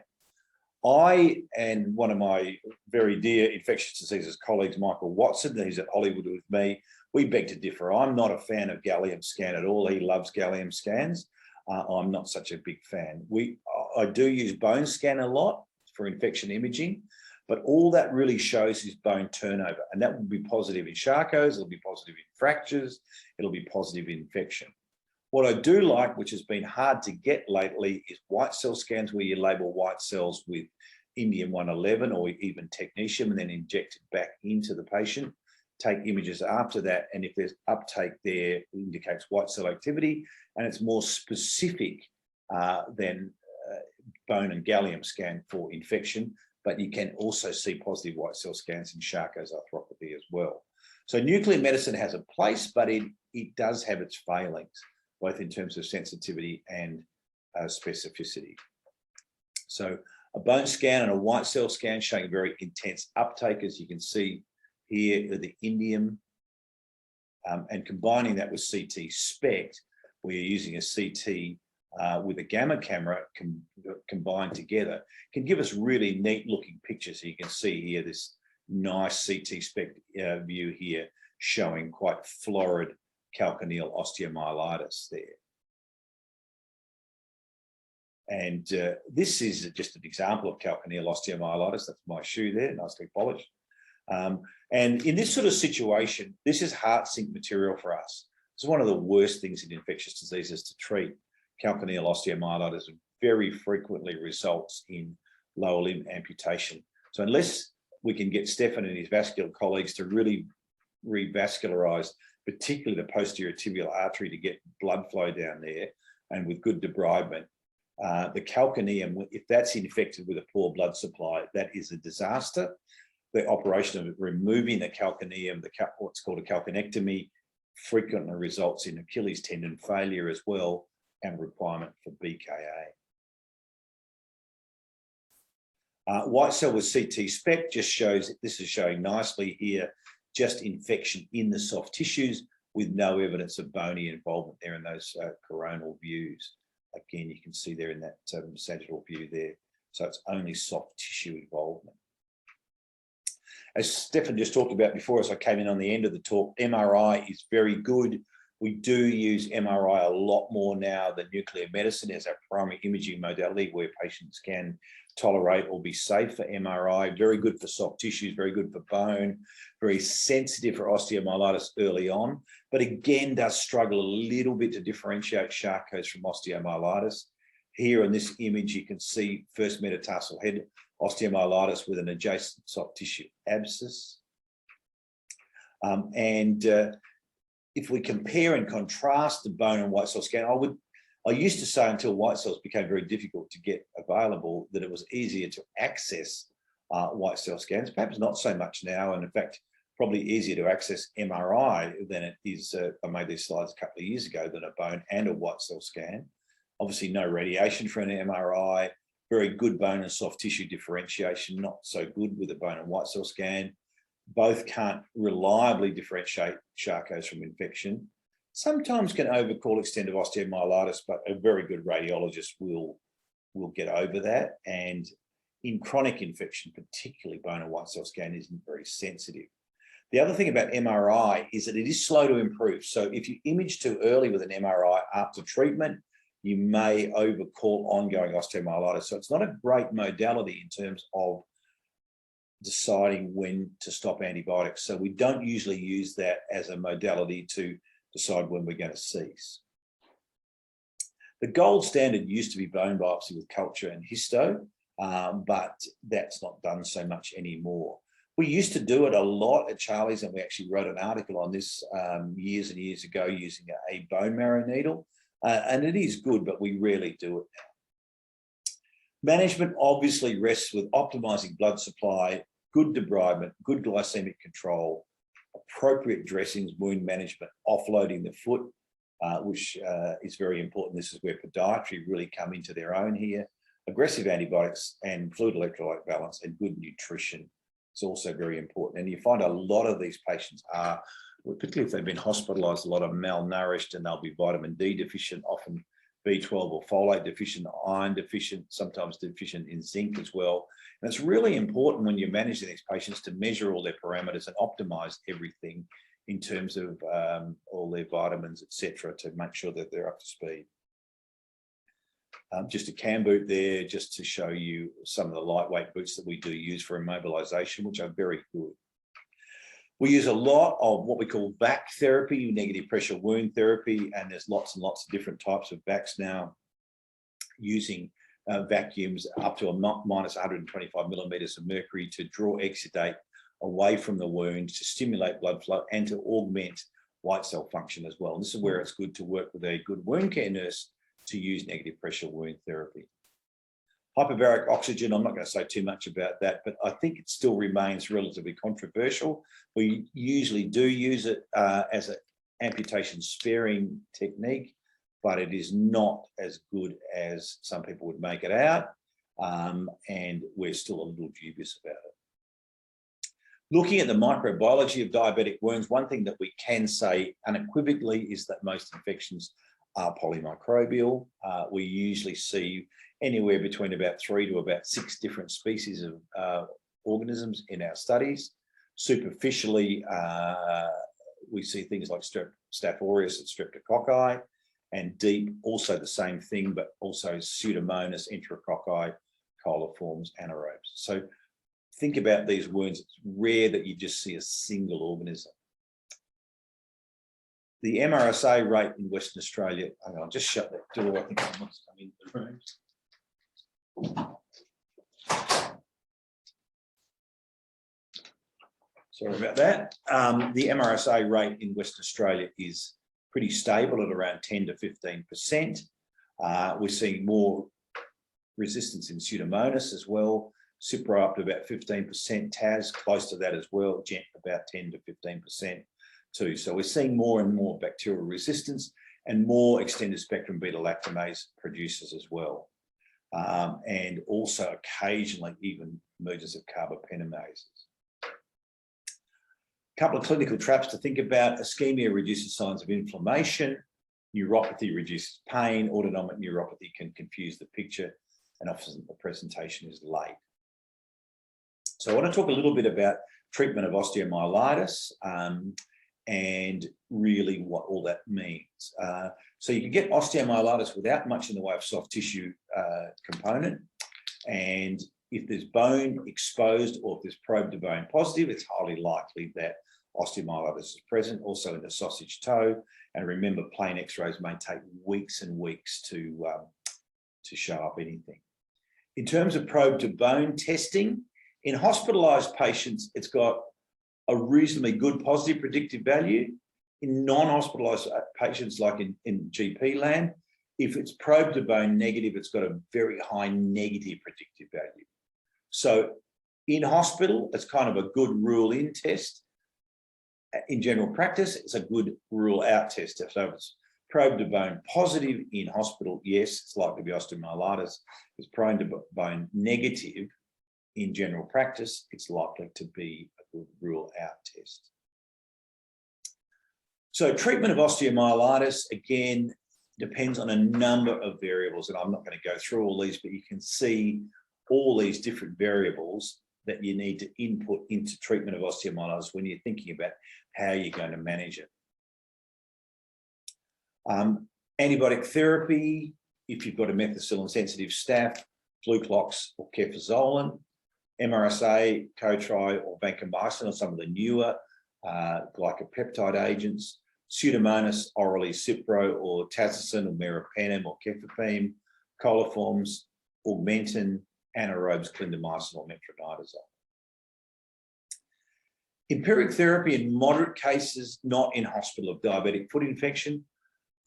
I and one of my very dear infectious diseases colleagues, Michael Watson, who's at Hollywood with me, we beg to differ. I'm not a fan of gallium scan at all. He loves gallium scans. I'm not such a big fan. I do use bone scan a lot for infection imaging, but all that really shows is bone turnover, and that will be positive in Charcot's, it'll be positive in fractures, it'll be positive in infection. What I do like, which has been hard to get lately, is white cell scans where you label white cells with indium-111 or even technetium and then inject it back into the patient. Take images after that, and if there's uptake there, it indicates white cell activity, and it's more specific than bone and gallium scan for infection, but you can also see positive white cell scans in Charcot's arthropathy as well. So nuclear medicine has a place, but it does have its failings, both in terms of sensitivity and specificity. So a bone scan and a white cell scan showing very intense uptake, as you can see here, the indium, and combining that with CT SPECT, where you're using a CT with a gamma camera combined together, can give us really neat looking pictures. So you can see here this nice CT SPECT view here showing quite florid calcaneal osteomyelitis there. And this is just an example of calcaneal osteomyelitis. That's my shoe there, nicely polished. And in this sort of situation, this is heart sink material for us. It's one of the worst things in infectious diseases to treat. Calcaneal osteomyelitis very frequently results in lower limb amputation. So unless we can get Stefan and his vascular colleagues to really revascularize, particularly the posterior tibial artery, to get blood flow down there, and with good debridement, the calcaneum, if that's infected with a poor blood supply, that is a disaster. The operation of removing the calcaneum, what's called a calcanectomy, frequently results in Achilles tendon failure as well, and requirement for BKA. White cell with CT SPECT just shows, this is showing nicely here, just infection in the soft tissues with no evidence of bony involvement there in those coronal views. Again, you can see there in that sagittal view there. So it's only soft tissue involvement. As Stefan just talked about before, as I came in on the end of the talk, MRI is very good. We do use MRI a lot more now than nuclear medicine as our primary imaging modality, where patients can tolerate or be safe for MRI. Very good for soft tissues, very good for bone, very sensitive for osteomyelitis early on, but again does struggle a little bit to differentiate Charcot's from osteomyelitis. Here in this image, you can see first metatarsal head osteomyelitis with an adjacent soft tissue abscess. If we compare and contrast the bone and white cell scan, I used to say until white cells became very difficult to get available that it was easier to access white cell scans, perhaps not so much now, and in fact, probably easier to access MRI than it is, I made these slides a couple of years ago, than a bone and a white cell scan. Obviously no radiation for an MRI, very good bone and soft tissue differentiation, not so good with a bone and white cell scan. Both can't reliably differentiate Charcot's from infection. Sometimes can overcall extent of osteomyelitis, but a very good radiologist will get over that. And in chronic infection, particularly bone and white cell scan isn't very sensitive. The other thing about MRI is that it is slow to improve. So if you image too early with an MRI after treatment, you may overcall ongoing osteomyelitis. So it's not a great modality in terms of deciding when to stop antibiotics. So we don't usually use that as a modality to decide when we're going to cease. The gold standard used to be bone biopsy with culture and histo, but that's not done so much anymore. We used to do it a lot at Charlie's, and we actually wrote an article on this years and years ago using a bone marrow needle, and it is good, but we rarely do it now. Management obviously rests with optimizing blood supply, good debridement, good glycemic control, appropriate dressings, wound management, offloading the foot, which is very important. This is where podiatry really come into their own here. Aggressive antibiotics and fluid electrolyte balance and good nutrition is also very important. And you find a lot of these patients are, particularly if they've been hospitalized, a lot of malnourished, and they'll be vitamin D deficient, often B12 or folate deficient, iron deficient, sometimes deficient in zinc as well. And it's really important when you're managing these patients to measure all their parameters and optimize everything in terms of all their vitamins, etc., to make sure that they're up to speed. Just a cam boot there, just to show you some of the lightweight boots that we do use for immobilization, which are very good. We use a lot of what we call VAC therapy, negative pressure wound therapy, and there's lots and lots of different types of VACs now, using vacuums up to a minus 125 millimeters of mercury to draw exudate away from the wound, to stimulate blood flow and to augment white cell function as well. And this is where it's good to work with a good wound care nurse to use negative pressure wound therapy. Hyperbaric oxygen, I'm not going to say too much about that, but I think it still remains relatively controversial. We usually do use it as an amputation sparing technique, but it is not as good as some people would make it out, and we're still a little dubious about it. Looking at the microbiology of diabetic wounds, one thing that we can say unequivocally is that most infections are polymicrobial. We usually see anywhere between about 3 to about 6 different species of organisms in our studies. Superficially, we see things like Staph aureus and streptococci, and deep, also the same thing, but also Pseudomonas, enterococci, coliforms, anaerobes. So think about these wounds. It's rare that you just see a single organism. The MRSA rate in Western Australia, I'll just shut that door. I think someone's coming into the room. Sorry about that. The MRSA rate in Western Australia is pretty stable at around 10 to 15%. We're seeing more resistance in Pseudomonas as well. Cipro up to about 15%, TAS close to that as well, GENT about 10 to 15%. Too. So we're seeing more and more bacterial resistance and more extended spectrum beta-lactamase producers as well. And also occasionally even emergence of carbopenomases. A couple of clinical traps to think about. Ischemia reduces signs of inflammation. Neuropathy reduces pain. Autonomic neuropathy can confuse the picture, and often the presentation is late. So I want to talk a little bit about treatment of osteomyelitis, and really what all that means. So you can get osteomyelitis without much in the way of soft tissue component. And if there's bone exposed or if there's probe to bone positive, it's highly likely that osteomyelitis is present, also in the sausage toe. And remember, plain x-rays may take weeks and weeks to show up anything. In terms of probe to bone testing, in hospitalized patients, it's got a reasonably good positive predictive value. In non-hospitalized patients, like in GP land, if it's probe to bone negative, it's got a very high negative predictive value. So in hospital, it's kind of a good rule in test. In general practice, it's a good rule out test. So if it's probe to bone positive in hospital, yes, it's likely to be osteomyelitis. If it's probe to bone negative in general practice, it's likely to be a good rule out test. So treatment of osteomyelitis, again, depends on a number of variables, and I'm not going to go through all these, but you can see all these different variables that you need to input into treatment of osteomyelitis when you're thinking about how you're going to manage it. Antibiotic therapy, if you've got a methicillin-sensitive staph, Fluclox or cefazolin. MRSA, Cotri, or vancomycin, or some of the newer glycopeptide agents, Pseudomonas orally Cipro, or Tazocin, or meropenem, or Cefepime, coliforms, Augmentin, anaerobes, clindamycin, or metronidazole. Empiric therapy in moderate cases, not in hospital, of diabetic foot infection.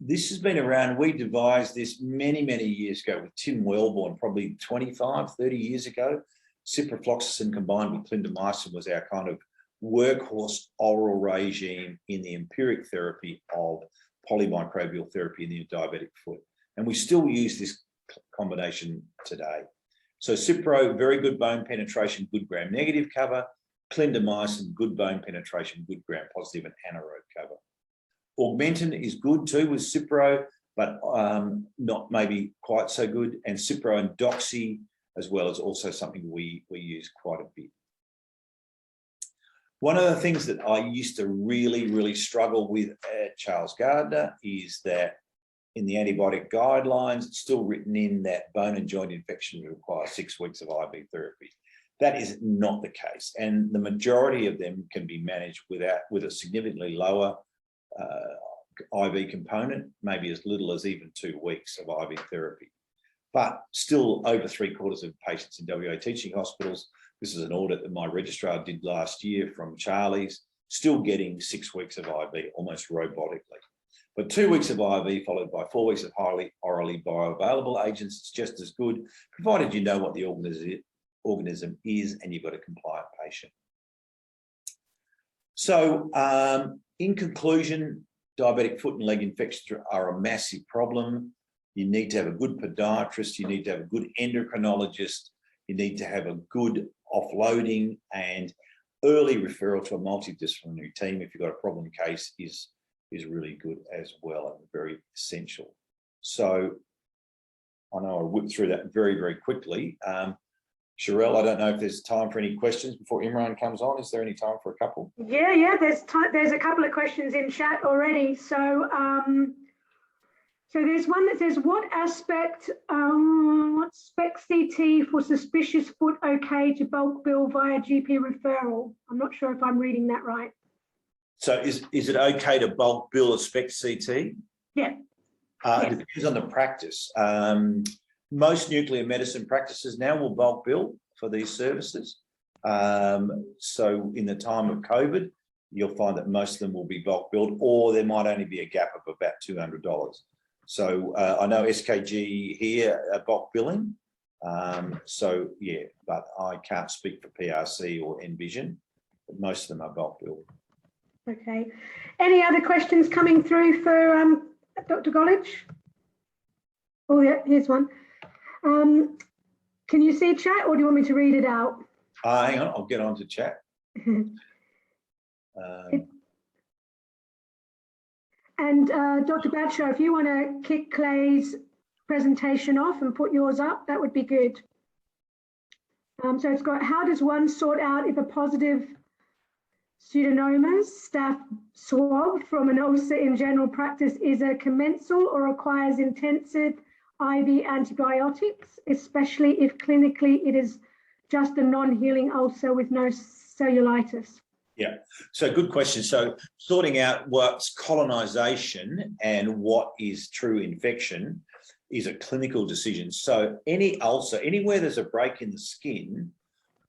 This has been around. We devised this many, many years ago with Tim Wellborn, probably 25, 30 years ago. Ciprofloxacin combined with clindamycin was our kind of workhorse oral regime in the empiric therapy of polymicrobial therapy in the diabetic foot. And we still use this combination today. So Cipro, very good bone penetration, good gram-negative cover. Clindamycin, good bone penetration, good gram-positive and anaerobe cover. Augmentin is good too with Cipro, but not maybe quite so good. And Cipro and Doxy as well is also something we use quite a bit. One of the things that I used to really struggle with at Charles Gardner is that in the antibiotic guidelines, it's still written in that bone and joint infections require 6 weeks of IV therapy. That is not the case, and the majority of them can be managed with a significantly lower IV component, maybe as little as even 2 weeks of IV therapy. But still, over 3/4 of patients in WA teaching hospitals, this is an audit that my registrar did last year from Charlie's, still getting 6 weeks of IV almost robotically. But 2 weeks of IV followed by 4 weeks of highly orally bioavailable agents, it's just as good, provided you know what the organism is and you've got a compliant patient. So in conclusion, diabetic foot and leg infections are a massive problem. You need to have a good podiatrist, you need to have a good endocrinologist, you need to have a good offloading, and early referral to a multidisciplinary team if you've got a problem case is really good as well and very essential. So I know I whipped through that very quickly. Sherelle, I don't know if there's time for any questions before Imran comes on. Is there any time for a couple? Yeah, there's a couple of questions in chat already. So so there's one that says, what aspect, what spec CT for suspicious foot okay to bulk bill via GP referral? I'm not sure if I'm reading that right. So is it okay to bulk bill a spec CT? Yeah. Yes. It depends on the practice. Most nuclear medicine practices now will bulk bill for these services. So in the time of COVID, you'll find that most of them will be bulk billed, or there might only be a gap of about $200. So I know SKG here are bulk billing. So yeah, but I can't speak for PRC or Envision, but most of them are bulk billed. Okay. Any other questions coming through for Dr. Golledge? Oh yeah, here's one. Can you see chat, or do you want me to read it out? Hang on, I'll get on to chat. And Dr. Bradshaw, if you want to kick Clay's presentation off and put yours up, that would be good. So it's got, how does one sort out if a positive pseudomonas staph swab from an ulcer in general practice is a commensal or requires intensive IV antibiotics, especially if clinically it is just a non-healing ulcer with no cellulitis? Yeah, so good question. So sorting out what's colonisation and what is true infection is a clinical decision. So any ulcer, anywhere there's a break in the skin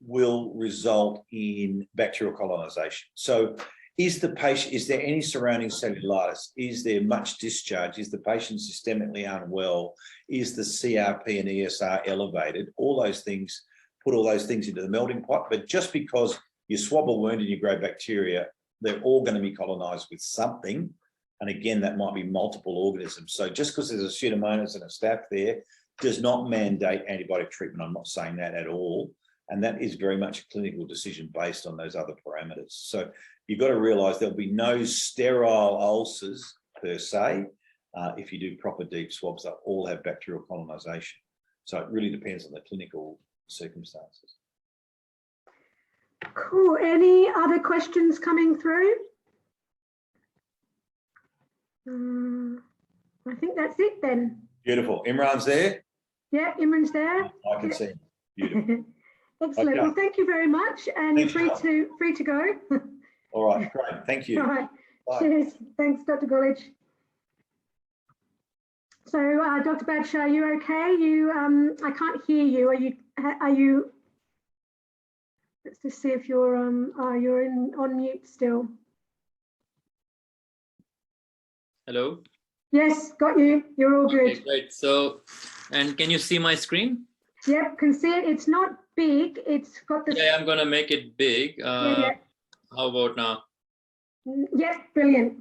will result in bacterial colonisation. So is there any surrounding cellulitis? Is there much discharge? Is the patient systemically unwell? Is the CRP and ESR elevated? All those things, put all those things into the melting pot. But just because you swab a wound and you grow bacteria, they're all going to be colonised with something. And again, that might be multiple organisms. So just because there's a Pseudomonas and a staph there does not mandate antibiotic treatment. I'm not saying that at all. And that is very much a clinical decision based on those other parameters. So you've got to realise there'll be no sterile ulcers per se. If you do proper deep swabs, they'll all have bacterial colonisation. So it really depends on the clinical circumstances. Cool. Any other questions coming through? I think that's it then. Beautiful. Imran's there? Yeah, Imran's there. I can see him. Beautiful. Excellent. Okay. Well, thank you very much, and Thanks, you're Carol. free to go. All right, great. Thank you. All right. Bye. Cheers. Thanks, Dr. Gulich. So, Dr. Badshaw, are you okay? I can't hear you. Are you? Let's just see if you're on mute still. Hello. Yes, got you. You're all good. Okay, great. So, and can you see my screen? Yep, can see it. It's not big. It's got the. Yeah, I'm gonna make it big. Yeah. How about now? Yep, brilliant.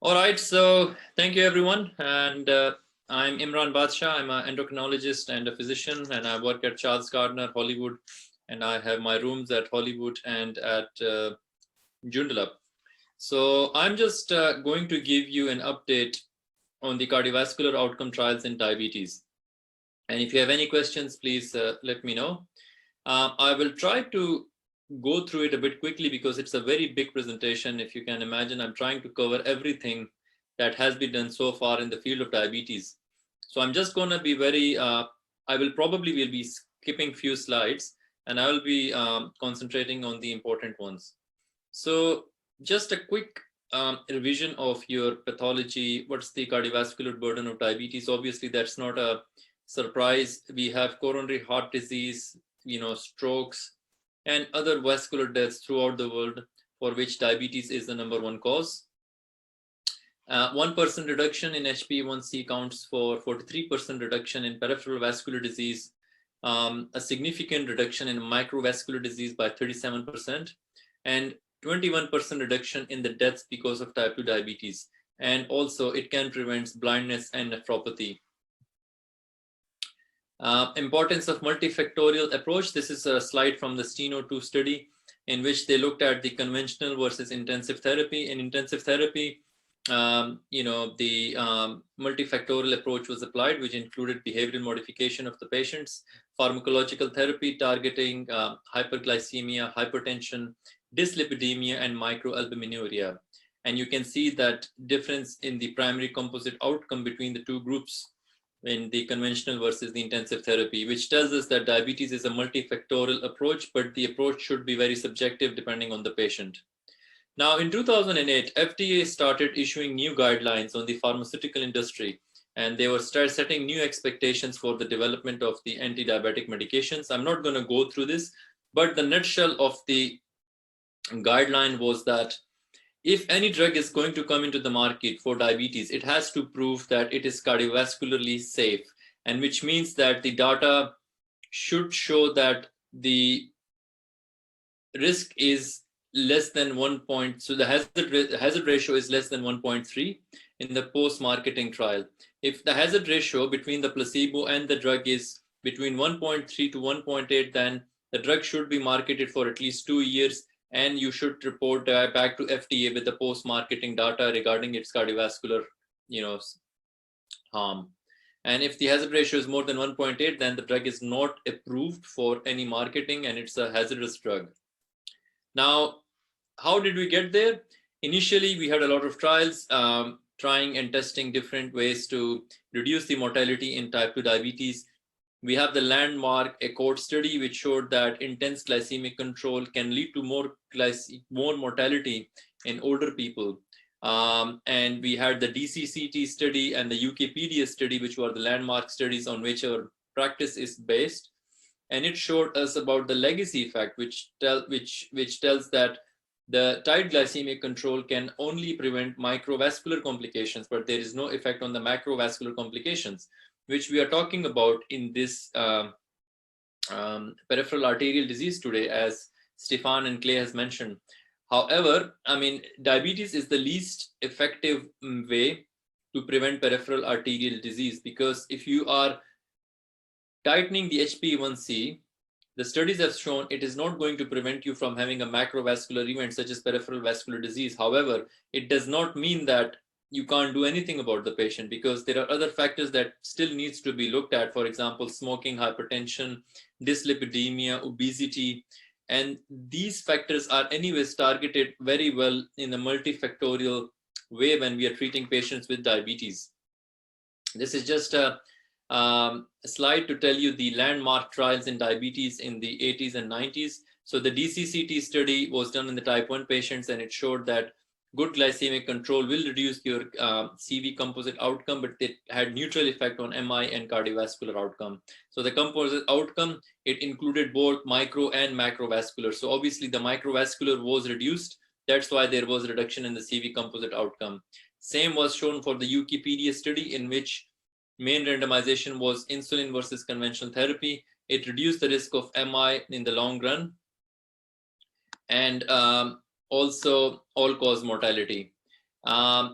All right. So, thank you, everyone. And I'm Imran Badshah. I'm an endocrinologist and a physician, and I work at Charles Gardner, Hollywood, and I have my rooms at Hollywood and at Joondalup. So, I'm just going to give you an update on the cardiovascular outcome trials in diabetes. And if you have any questions, please let me know. I will try to go through it a bit quickly because it's a very big presentation. If you can imagine, I'm trying to cover everything that has been done so far in the field of diabetes. So I'm just going to be very, I will be skipping few slides, and I will be concentrating on the important ones. So just a quick revision of your pathology. What's the cardiovascular burden of diabetes? Obviously, that's not a surprise. We have coronary heart disease, strokes, and other vascular deaths throughout the world, for which diabetes is the #1 cause. 1% reduction in HbA1c counts for 43% reduction in peripheral vascular disease, a significant reduction in microvascular disease by 37%, and 21% reduction in the deaths because of type 2 diabetes. And also it can prevent blindness and nephropathy. Importance of multifactorial approach. This is a slide from the STENO-2 study in which they looked at the conventional versus intensive therapy. In intensive therapy, the multifactorial approach was applied, which included behavioral modification of the patients, pharmacological therapy targeting hyperglycemia, hypertension, dyslipidemia, and microalbuminuria. And you can see that difference in the primary composite outcome between the two groups in the conventional versus the intensive therapy, which tells us that diabetes is a multifactorial approach, but the approach should be very subjective depending on the patient. Now, in 2008, FDA started issuing new guidelines on the pharmaceutical industry, and they were setting new expectations for the development of the anti-diabetic medications. I'm not going to go through this, but the nutshell of the guideline was that if any drug is going to come into the market for diabetes, it has to prove that it is cardiovascularly safe, and which means that the data should show that the risk is less than 1 point. So the hazard ratio is less than 1.3 in the post-marketing trial. If the hazard ratio between the placebo and the drug is between 1.3 to 1.8, then the drug should be marketed for at least 2 years, and you should report back to FDA with the post-marketing data regarding its cardiovascular, harm. And if the hazard ratio is more than 1.8, then the drug is not approved for any marketing, and it's a hazardous drug. Now, how did we get there? Initially, we had a lot of trials trying and testing different ways to reduce the mortality in type 2 diabetes. We have the landmark ACCORD study, which showed that intense glycemic control can lead to more mortality in older people. And we had the DCCT study and the UKPDS study, which were the landmark studies on which our practice is based. And it showed us about the legacy effect, which tells that the tight glycemic control can only prevent microvascular complications, but there is no effect on the macrovascular complications, which we are talking about in this peripheral arterial disease today, as Stefan and Clay has mentioned. However, diabetes is the least effective way to prevent peripheral arterial disease, because if you are tightening the HbA1c, the studies have shown it is not going to prevent you from having a macrovascular event such as peripheral vascular disease. However, it does not mean that you can't do anything about the patient, because there are other factors that still needs to be looked at. For example, smoking, hypertension, dyslipidemia, obesity, and these factors are anyways targeted very well in a multifactorial way when we are treating patients with diabetes. This is just a a slide to tell you the landmark trials in diabetes in the 80s and 90s. So the DCCT study was done in the type 1 patients, and it showed that good glycemic control will reduce your CV composite outcome, but it had neutral effect on MI and cardiovascular outcome. So the composite outcome, it included both micro and macrovascular. So obviously the microvascular was reduced. That's why there was a reduction in the CV composite outcome. Same was shown for the Wikipedia study, in which main randomization was insulin versus conventional therapy. It reduced the risk of MI in the long run, and also all-cause mortality.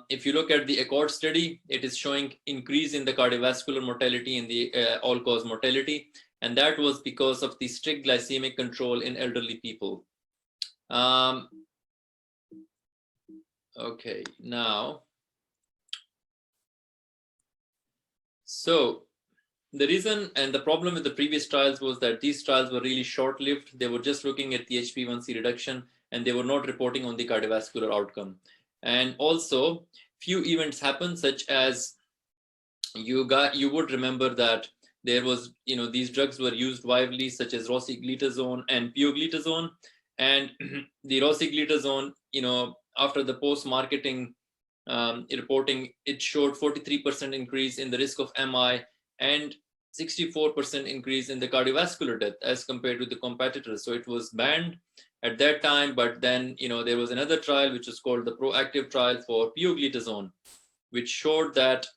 If you look at the Accord study, it is showing increase in the cardiovascular mortality and the all-cause mortality, and that was because of the strict glycemic control in elderly people. Okay, now, so the reason and the problem with the previous trials was that these trials were really short-lived. They were just looking at the HbA1c reduction, and they were not reporting on the cardiovascular outcome. And also, few events happened, such as you would remember that there was, these drugs were used widely, such as rosiglitazone and pioglitazone. And the rosiglitazone, after the post-marketing reporting, it showed 43% increase in the risk of MI and 64% increase in the cardiovascular death as compared to the competitors. So it was banned at that time, but then there was another trial which was called the proactive trial for pioglitazone, which showed that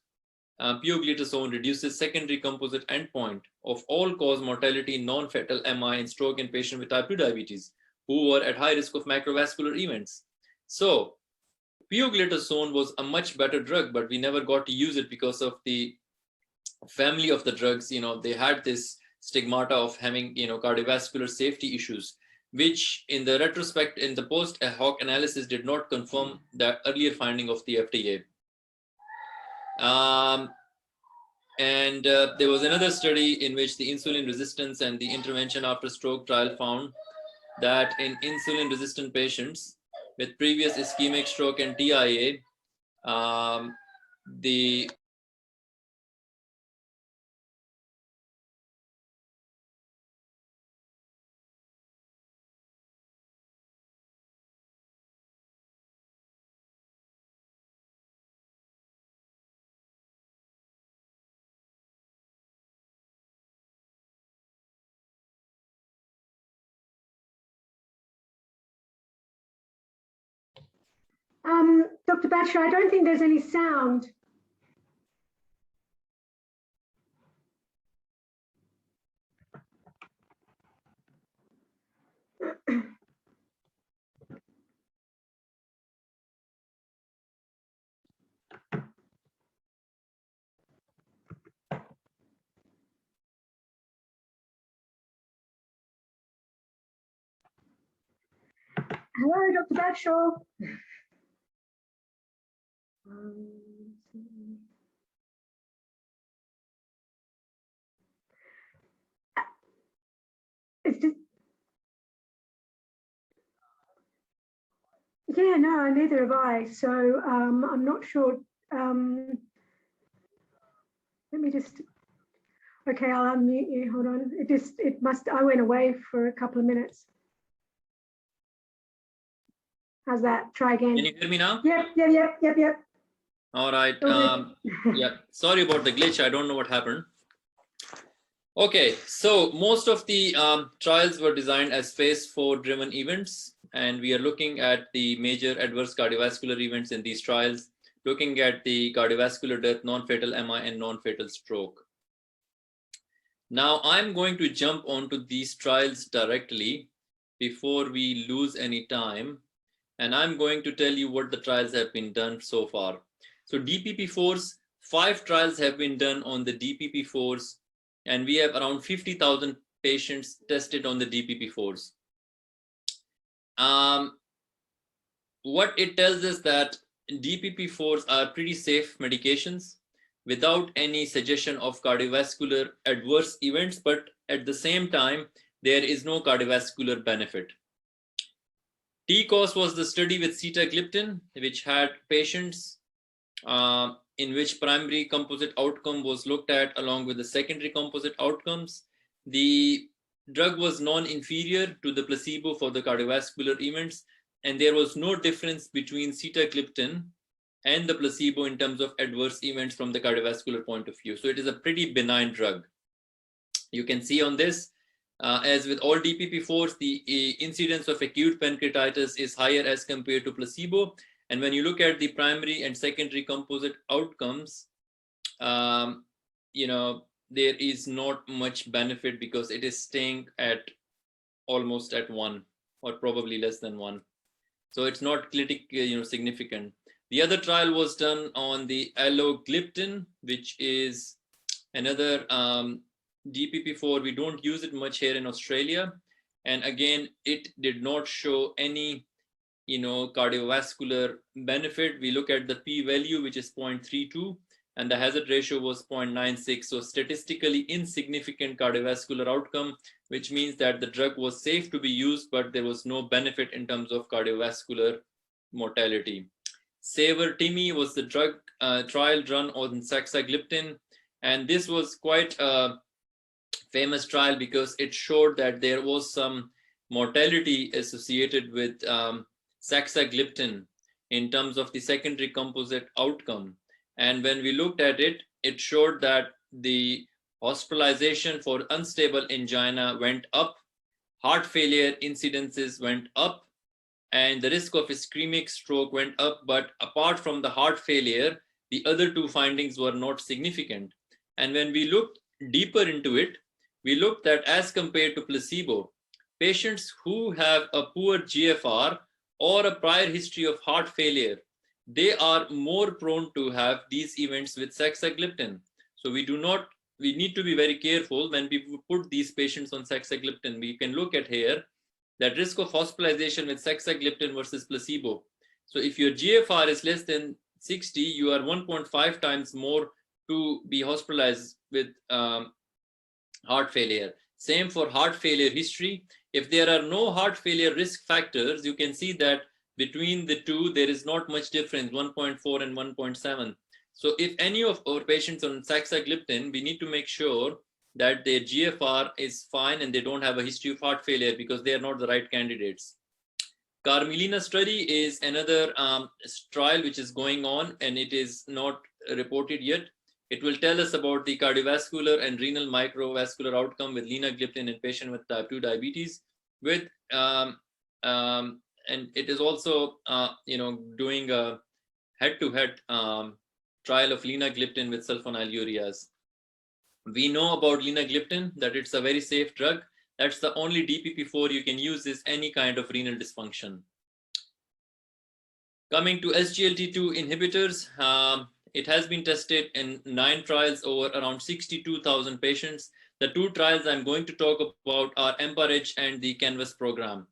pioglitazone reduces secondary composite endpoint of all-cause mortality in non-fatal MI and stroke in patients with type 2 diabetes who were at high risk of macrovascular events. So pioglitazone was a much better drug, but we never got to use it because of the family of the drugs. They had this stigmata of having cardiovascular safety issues, which in the retrospect, in the post hoc analysis, did not confirm that earlier finding of the FDA. And there was another study in which the insulin resistance and the intervention after stroke trial found that in insulin resistant patients with previous ischemic stroke and TIA, the Dr. Batcher, I don't think there's any sound. Hello, Dr. Batshaw. It's just, yeah, no, neither have I. So I'm not sure. Let me just. Okay, I'll unmute you. Hold on. I went away for a couple of minutes. How's that? Try again. Can you hear me now? Yep. All right. Yeah, sorry about the glitch. I don't know what happened. Okay, so most of the trials were designed as phase 4 driven events, and we are looking at the major adverse cardiovascular events in these trials, looking at the cardiovascular death, non-fatal MI, and non-fatal stroke. Now I'm going to jump onto these trials directly before we lose any time, and I'm going to tell you what the trials have been done so far. So DPP-4s, 5 trials have been done on the DPP-4s, and we have around 50,000 patients tested on the DPP-4s. What it tells us that DPP-4s are pretty safe medications without any suggestion of cardiovascular adverse events, but at the same time, there is no cardiovascular benefit. TCOS was the study with sitagliptin, which had patients in which primary composite outcome was looked at along with the secondary composite outcomes. The drug was non-inferior to the placebo for the cardiovascular events, and there was no difference between sitagliptin and the placebo in terms of adverse events from the cardiovascular point of view. So it is a pretty benign drug. You can see on this, as with all DPP-4s, the incidence of acute pancreatitis is higher as compared to placebo. And when you look at the primary and secondary composite outcomes, there is not much benefit because it is staying at almost at 1 or probably less than 1. So it's not clinically significant. The other trial was done on the allogliptin, which is another DPP-4. We don't use it much here in Australia. And again, it did not show any cardiovascular benefit. We look at the p-value, which is 0.32, and the hazard ratio was 0.96. So statistically insignificant cardiovascular outcome, which means that the drug was safe to be used, but there was no benefit in terms of cardiovascular mortality. SAVOR-TIMI was the drug trial run on saxagliptin, and this was quite a famous trial because it showed that there was some mortality associated with saxagliptin in terms of the secondary composite outcome. And when we looked at it, it showed that the hospitalization for unstable angina went up, heart failure incidences went up, and the risk of ischemic stroke went up. But apart from the heart failure, the other two findings were not significant. And when we looked deeper into it, we looked at, as compared to placebo, patients who have a poor GFR or a prior history of heart failure, they are more prone to have these events with saxagliptin. So we need to be very careful when we put these patients on saxagliptin. We can look at here that risk of hospitalization with saxagliptin versus placebo. So if your GFR is less than 60, you are 1.5 times more to be hospitalized with heart failure. Same for heart failure history. If there are no heart failure risk factors, you can see that between the two, there is not much difference, 1.4 and 1.7. So if any of our patients on saxagliptin, we need to make sure that their GFR is fine and they don't have a history of heart failure because they are not the right candidates. Carmelina study is another trial which is going on, and it is not reported yet. It will tell us about the cardiovascular and renal microvascular outcome with linagliptin in patients with type 2 diabetes. And it is also, doing a head-to-head trial of linagliptin with sulfonylureas. We know about linagliptin that it's a very safe drug. That's the only DPP-4 you can use is any kind of renal dysfunction. Coming to SGLT2 inhibitors, it has been tested in 9 trials over around 62,000 patients. The 2 trials I'm going to talk about are EMPA-REG and the CANVAS program.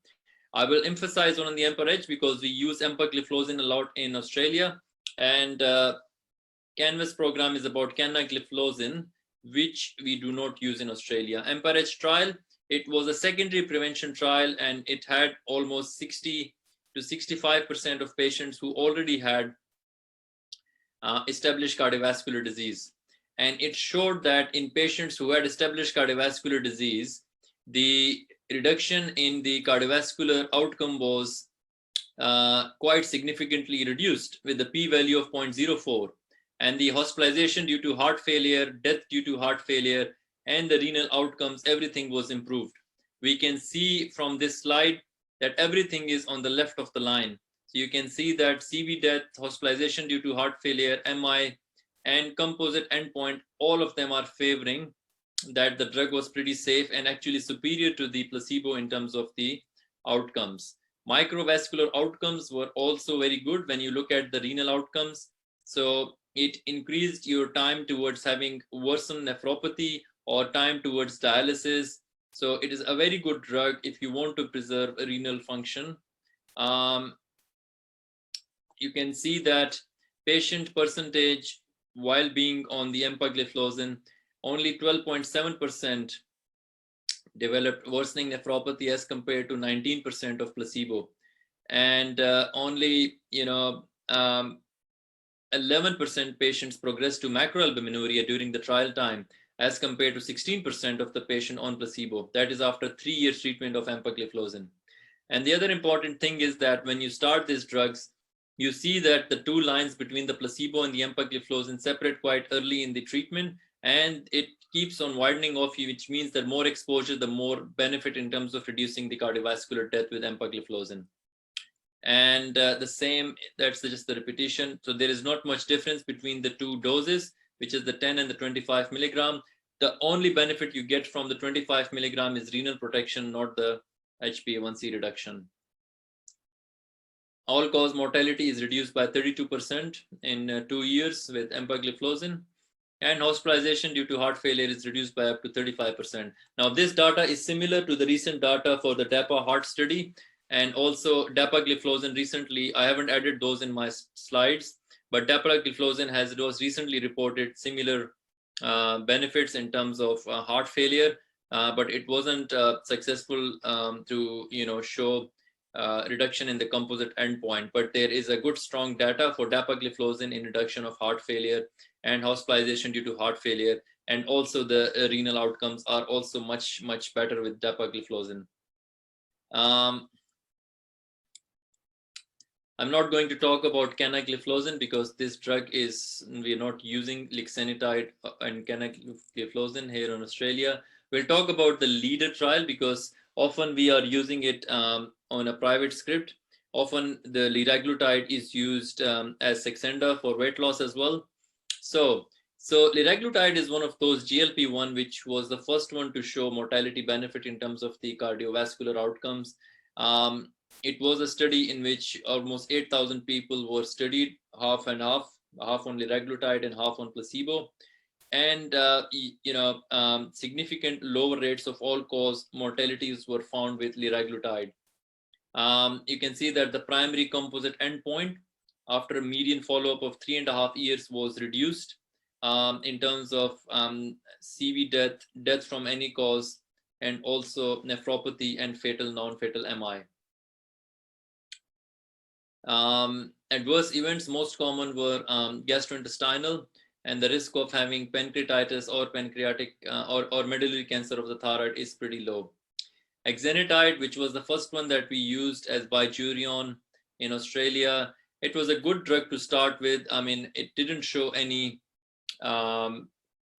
I will emphasize on the EMPA-REG because we use empagliflozin a lot in Australia, and CANVAS program is about canagliflozin, which we do not use in Australia. EMPA-REG trial, it was a secondary prevention trial, and it had almost 60 to 65% of patients who already had established cardiovascular disease. And it showed that in patients who had established cardiovascular disease, the reduction in the cardiovascular outcome was quite significantly reduced with the p-value of 0.04. And the hospitalization due to heart failure, death due to heart failure, and the renal outcomes, everything was improved. We can see from this slide that everything is on the left of the line. So you can see that CV death, hospitalization due to heart failure, MI, and composite endpoint, all of them are favoring that the drug was pretty safe and actually superior to the placebo in terms of the outcomes. Microvascular outcomes were also very good when you look at the renal outcomes. So it increased your time towards having worsened nephropathy or time towards dialysis. So it is a very good drug if you want to preserve renal function. You can see that patient percentage while being on the empagliflozin, only 12.7% developed worsening nephropathy as compared to 19% of placebo. And only, 11% patients progressed to macroalbuminuria during the trial time, as compared to 16% of the patient on placebo. That is after 3 years treatment of empagliflozin. And the other important thing is that when you start these drugs, you see that the two lines between the placebo and the empagliflozin separate quite early in the treatment, and it keeps on widening off, which means that more exposure, the more benefit in terms of reducing the cardiovascular death with empagliflozin. And the same, that's just the repetition. So there is not much difference between the two doses, which is the 10 and the 25 milligram. The only benefit you get from the 25 milligram is renal protection, not the HbA1c reduction. All-cause mortality is reduced by 32% in 2 years with empagliflozin, and hospitalization due to heart failure is reduced by up to 35%. Now, this data is similar to the recent data for the DAPA heart study, and also dapagliflozin recently. I haven't added those in my slides, but dapagliflozin was recently reported similar benefits in terms of heart failure, but it wasn't successful to show reduction in the composite endpoint. But there is a good strong data for dapagliflozin in reduction of heart failure and hospitalization due to heart failure, and also the renal outcomes are also much better with dapagliflozin. I'm not going to talk about canagliflozin because this drug we're not using lixisenatide and canagliflozin here in Australia. We'll talk about the LEADER trial because often we are using it on a private script. Often the liraglutide is used as Saxenda for weight loss as well. So liraglutide is one of those GLP-1 which was the first one to show mortality benefit in terms of the cardiovascular outcomes. It was a study in which almost 8,000 people were studied, half and half on liraglutide and half on placebo. And significant lower rates of all-cause mortalities were found with liraglutide. You can see that the primary composite endpoint after a median follow-up of 3.5 years was reduced in terms of CV death from any cause, and also nephropathy and fatal, non-fatal MI. Adverse events most common were gastrointestinal, and the risk of having pancreatitis or pancreatic or medullary cancer of the thyroid is pretty low. Exenatide, which was the first one that we used as Bydureon in Australia, it was a good drug to start with. I mean, it didn't show any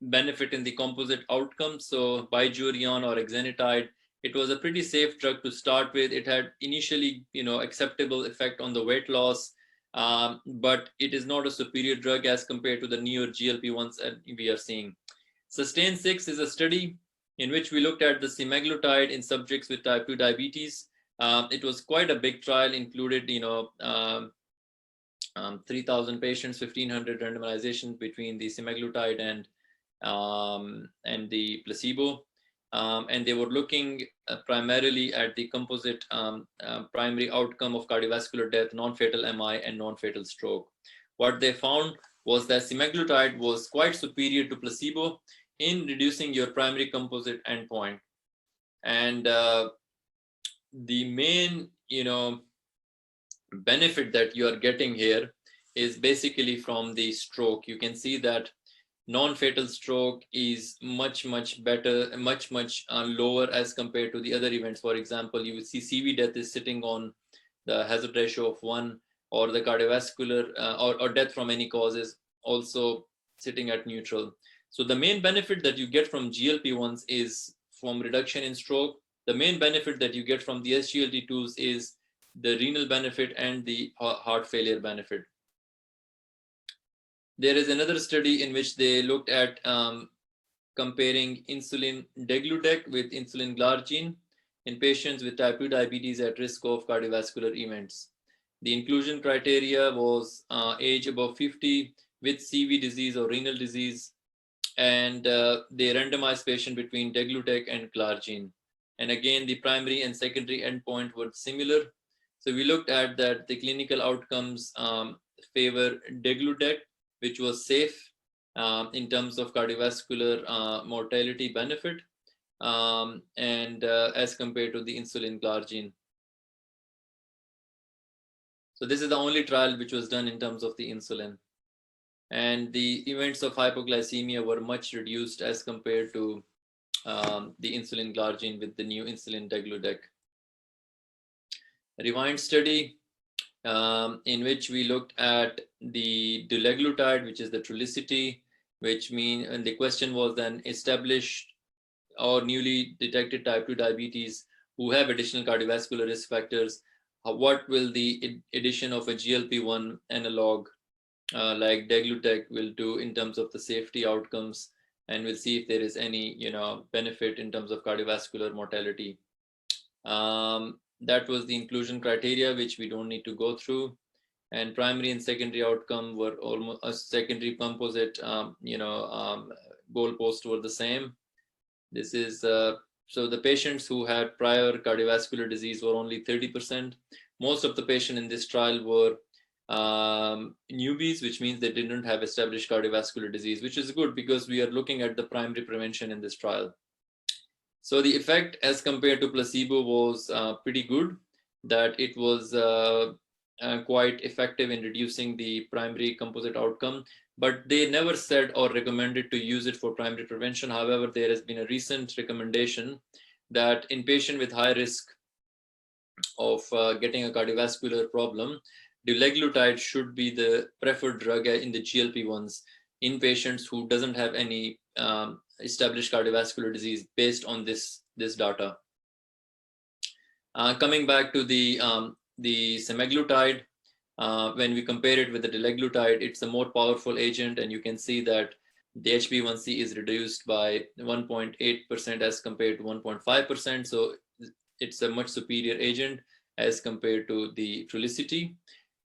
benefit in the composite outcome. So Bydureon or exenatide, it was a pretty safe drug to start with. It had initially, acceptable effect on the weight loss, but it is not a superior drug as compared to the newer GLP-1s that we are seeing. Sustain 6 is a study in which we looked at the semaglutide in subjects with type 2 diabetes. It was quite a big trial, included 3,000 patients, 1,500 randomizations between the semaglutide and the placebo. And they were looking primarily at the composite primary outcome of cardiovascular death, non-fatal MI, and non-fatal stroke. What they found was that semaglutide was quite superior to placebo in reducing your primary composite endpoint. And the main, benefit that you are getting here is basically from the stroke. You can see that non-fatal stroke is much better, much lower as compared to the other events. For example, you will see CV death is sitting on the hazard ratio of 1, or the cardiovascular or death from any causes also sitting at neutral. So the main benefit that you get from GLP-1s is from reduction in stroke. The main benefit that you get from the SGLT2s is the renal benefit and the heart failure benefit. There is another study in which they looked at comparing insulin degludec with insulin glargine in patients with type 2 diabetes at risk of cardiovascular events. The inclusion criteria was age above 50 with CV disease or renal disease, and they randomized patient between degludec and glargine. And again, the primary and secondary endpoint were similar. So we looked at that the clinical outcomes favor degludec, which was safe in terms of cardiovascular mortality benefit, and as compared to the insulin glargine. So this is the only trial which was done in terms of the insulin. and the events of hypoglycemia were much reduced as compared to the insulin glargine with the new insulin degludec. Rewind study in which we looked at the dulaglutide, which is the Trulicity, which mean, and the question was then established or newly detected type 2 diabetes who have additional cardiovascular risk factors, what will the addition of a GLP-1 analog like deglutec will do in terms of the safety outcomes, and we'll see if there is any benefit in terms of cardiovascular mortality. That was the inclusion criteria, which we don't need to go through. And primary and secondary outcome were almost a secondary composite, goalposts were the same. This is, so the patients who had prior cardiovascular disease were only 30%. Most of the patients in this trial were newbies, which means they didn't have established cardiovascular disease, which is good because we are looking at the primary prevention in this trial. So the effect as compared to placebo was pretty good, that it was quite effective in reducing the primary composite outcome, but they never said or recommended to use it for primary prevention. However, there has been a recent recommendation that in patients with high risk of getting a cardiovascular problem, dulaglutide should be the preferred drug in the GLP-1s in patients who doesn't have any established cardiovascular disease based on this data. Coming back to the semaglutide, when we compare it with the dulaglutide, it's a more powerful agent, and you can see that the HbA1c is reduced by 1.8% as compared to 1.5%. So it's a much superior agent as compared to the Trulicity.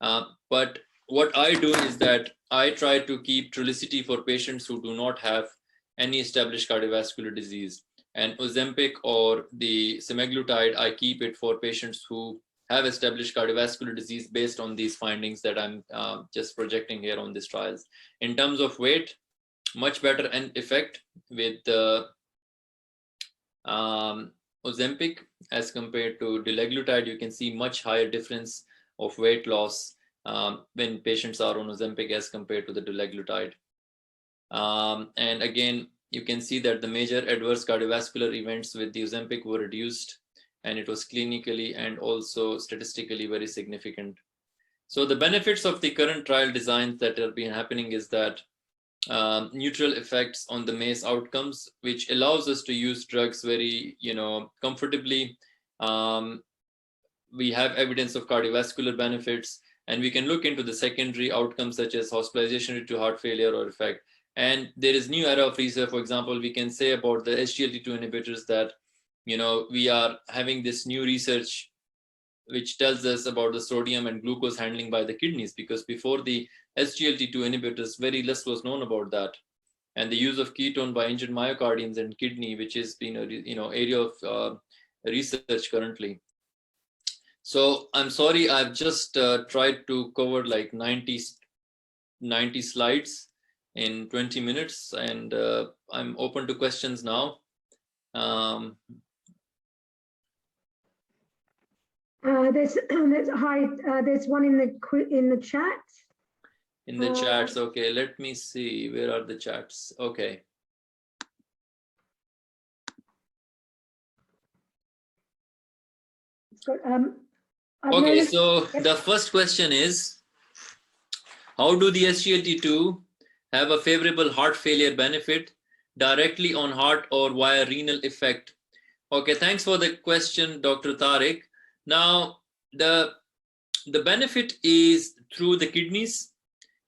But what I do is that I try to keep Trulicity for patients who do not have any established cardiovascular disease, and Ozempic or the semaglutide, I keep it for patients who have established cardiovascular disease based on these findings that I'm just projecting here on these trials. In terms of weight, much better end effect with Ozempic as compared to dulaglutide. You can see much higher difference of weight loss when patients are on Ozempic as compared to the dulaglutide. And again, you can see that the major adverse cardiovascular events with the Ozempic were reduced, and it was clinically and also statistically very significant. So the benefits of the current trial designs that have been happening is that neutral effects on the MACE outcomes, which allows us to use drugs very, comfortably. We have evidence of cardiovascular benefits, and we can look into the secondary outcomes such as hospitalization due to heart failure or effect. And there is new era of research. For example, we can say about the SGLT2 inhibitors that, we are having this new research which tells us about the sodium and glucose handling by the kidneys, because before the SGLT2 inhibitors, very less was known about that. And the use of ketone by injured myocardiums and kidney, which has been a area of research currently. So I'm sorry, I've just tried to cover like 90 slides in 20 minutes, and I'm open to questions now. There's one in the chat. In the chats, okay. Let me see. Where are the chats? Okay. Okay. So the first question is, how do the SGLT2 have a favorable heart failure benefit directly on heart or via renal effect? Okay. Thanks for the question, Dr. Tariq. Now, the benefit is through the kidneys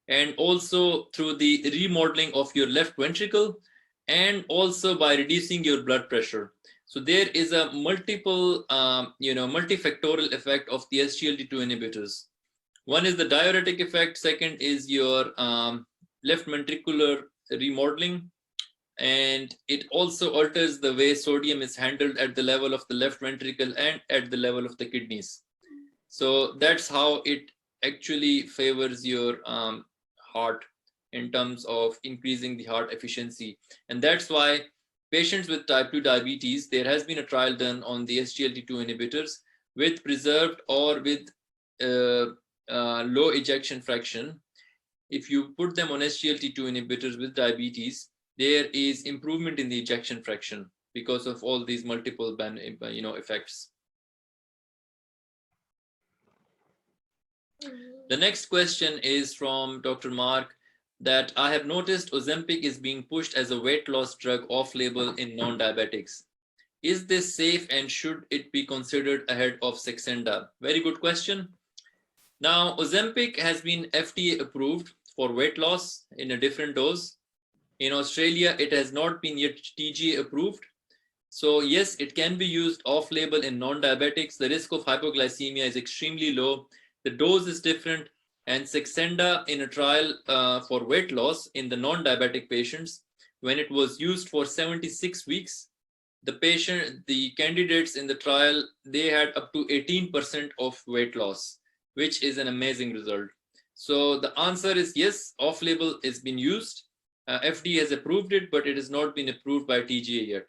and also through the remodeling of your left ventricle, and also by reducing your blood pressure. So there is a multifactorial effect of the SGLT2 inhibitors. One is the diuretic effect. Second is your left ventricular remodeling. And it also alters the way sodium is handled at the level of the left ventricle and at the level of the kidneys. So that's how it actually favors your heart in terms of increasing the heart efficiency. And that's why patients with type 2 diabetes, there has been a trial done on the SGLT2 inhibitors with preserved or with low ejection fraction. if you put them on SGLT2 inhibitors with diabetes, there is improvement in the ejection fraction because of all these multiple effects. The next question is from Dr. Mark, that I have noticed Ozempic is being pushed as a weight loss drug off-label in non-diabetics. Is this safe and should it be considered ahead of Saxenda? Very good question. Now, Ozempic has been FDA approved for weight loss in a different dose. In Australia, it has not been yet TGA approved. So yes, it can be used off-label in non-diabetics. The risk of hypoglycemia is extremely low. The dose is different. And Saxenda in a trial for weight loss in the non-diabetic patients, when it was used for 76 weeks, the candidates in the trial, they had up to 18% of weight loss, which is an amazing result. So the answer is yes, off-label has been used. FDA has approved it, but it has not been approved by TGA yet.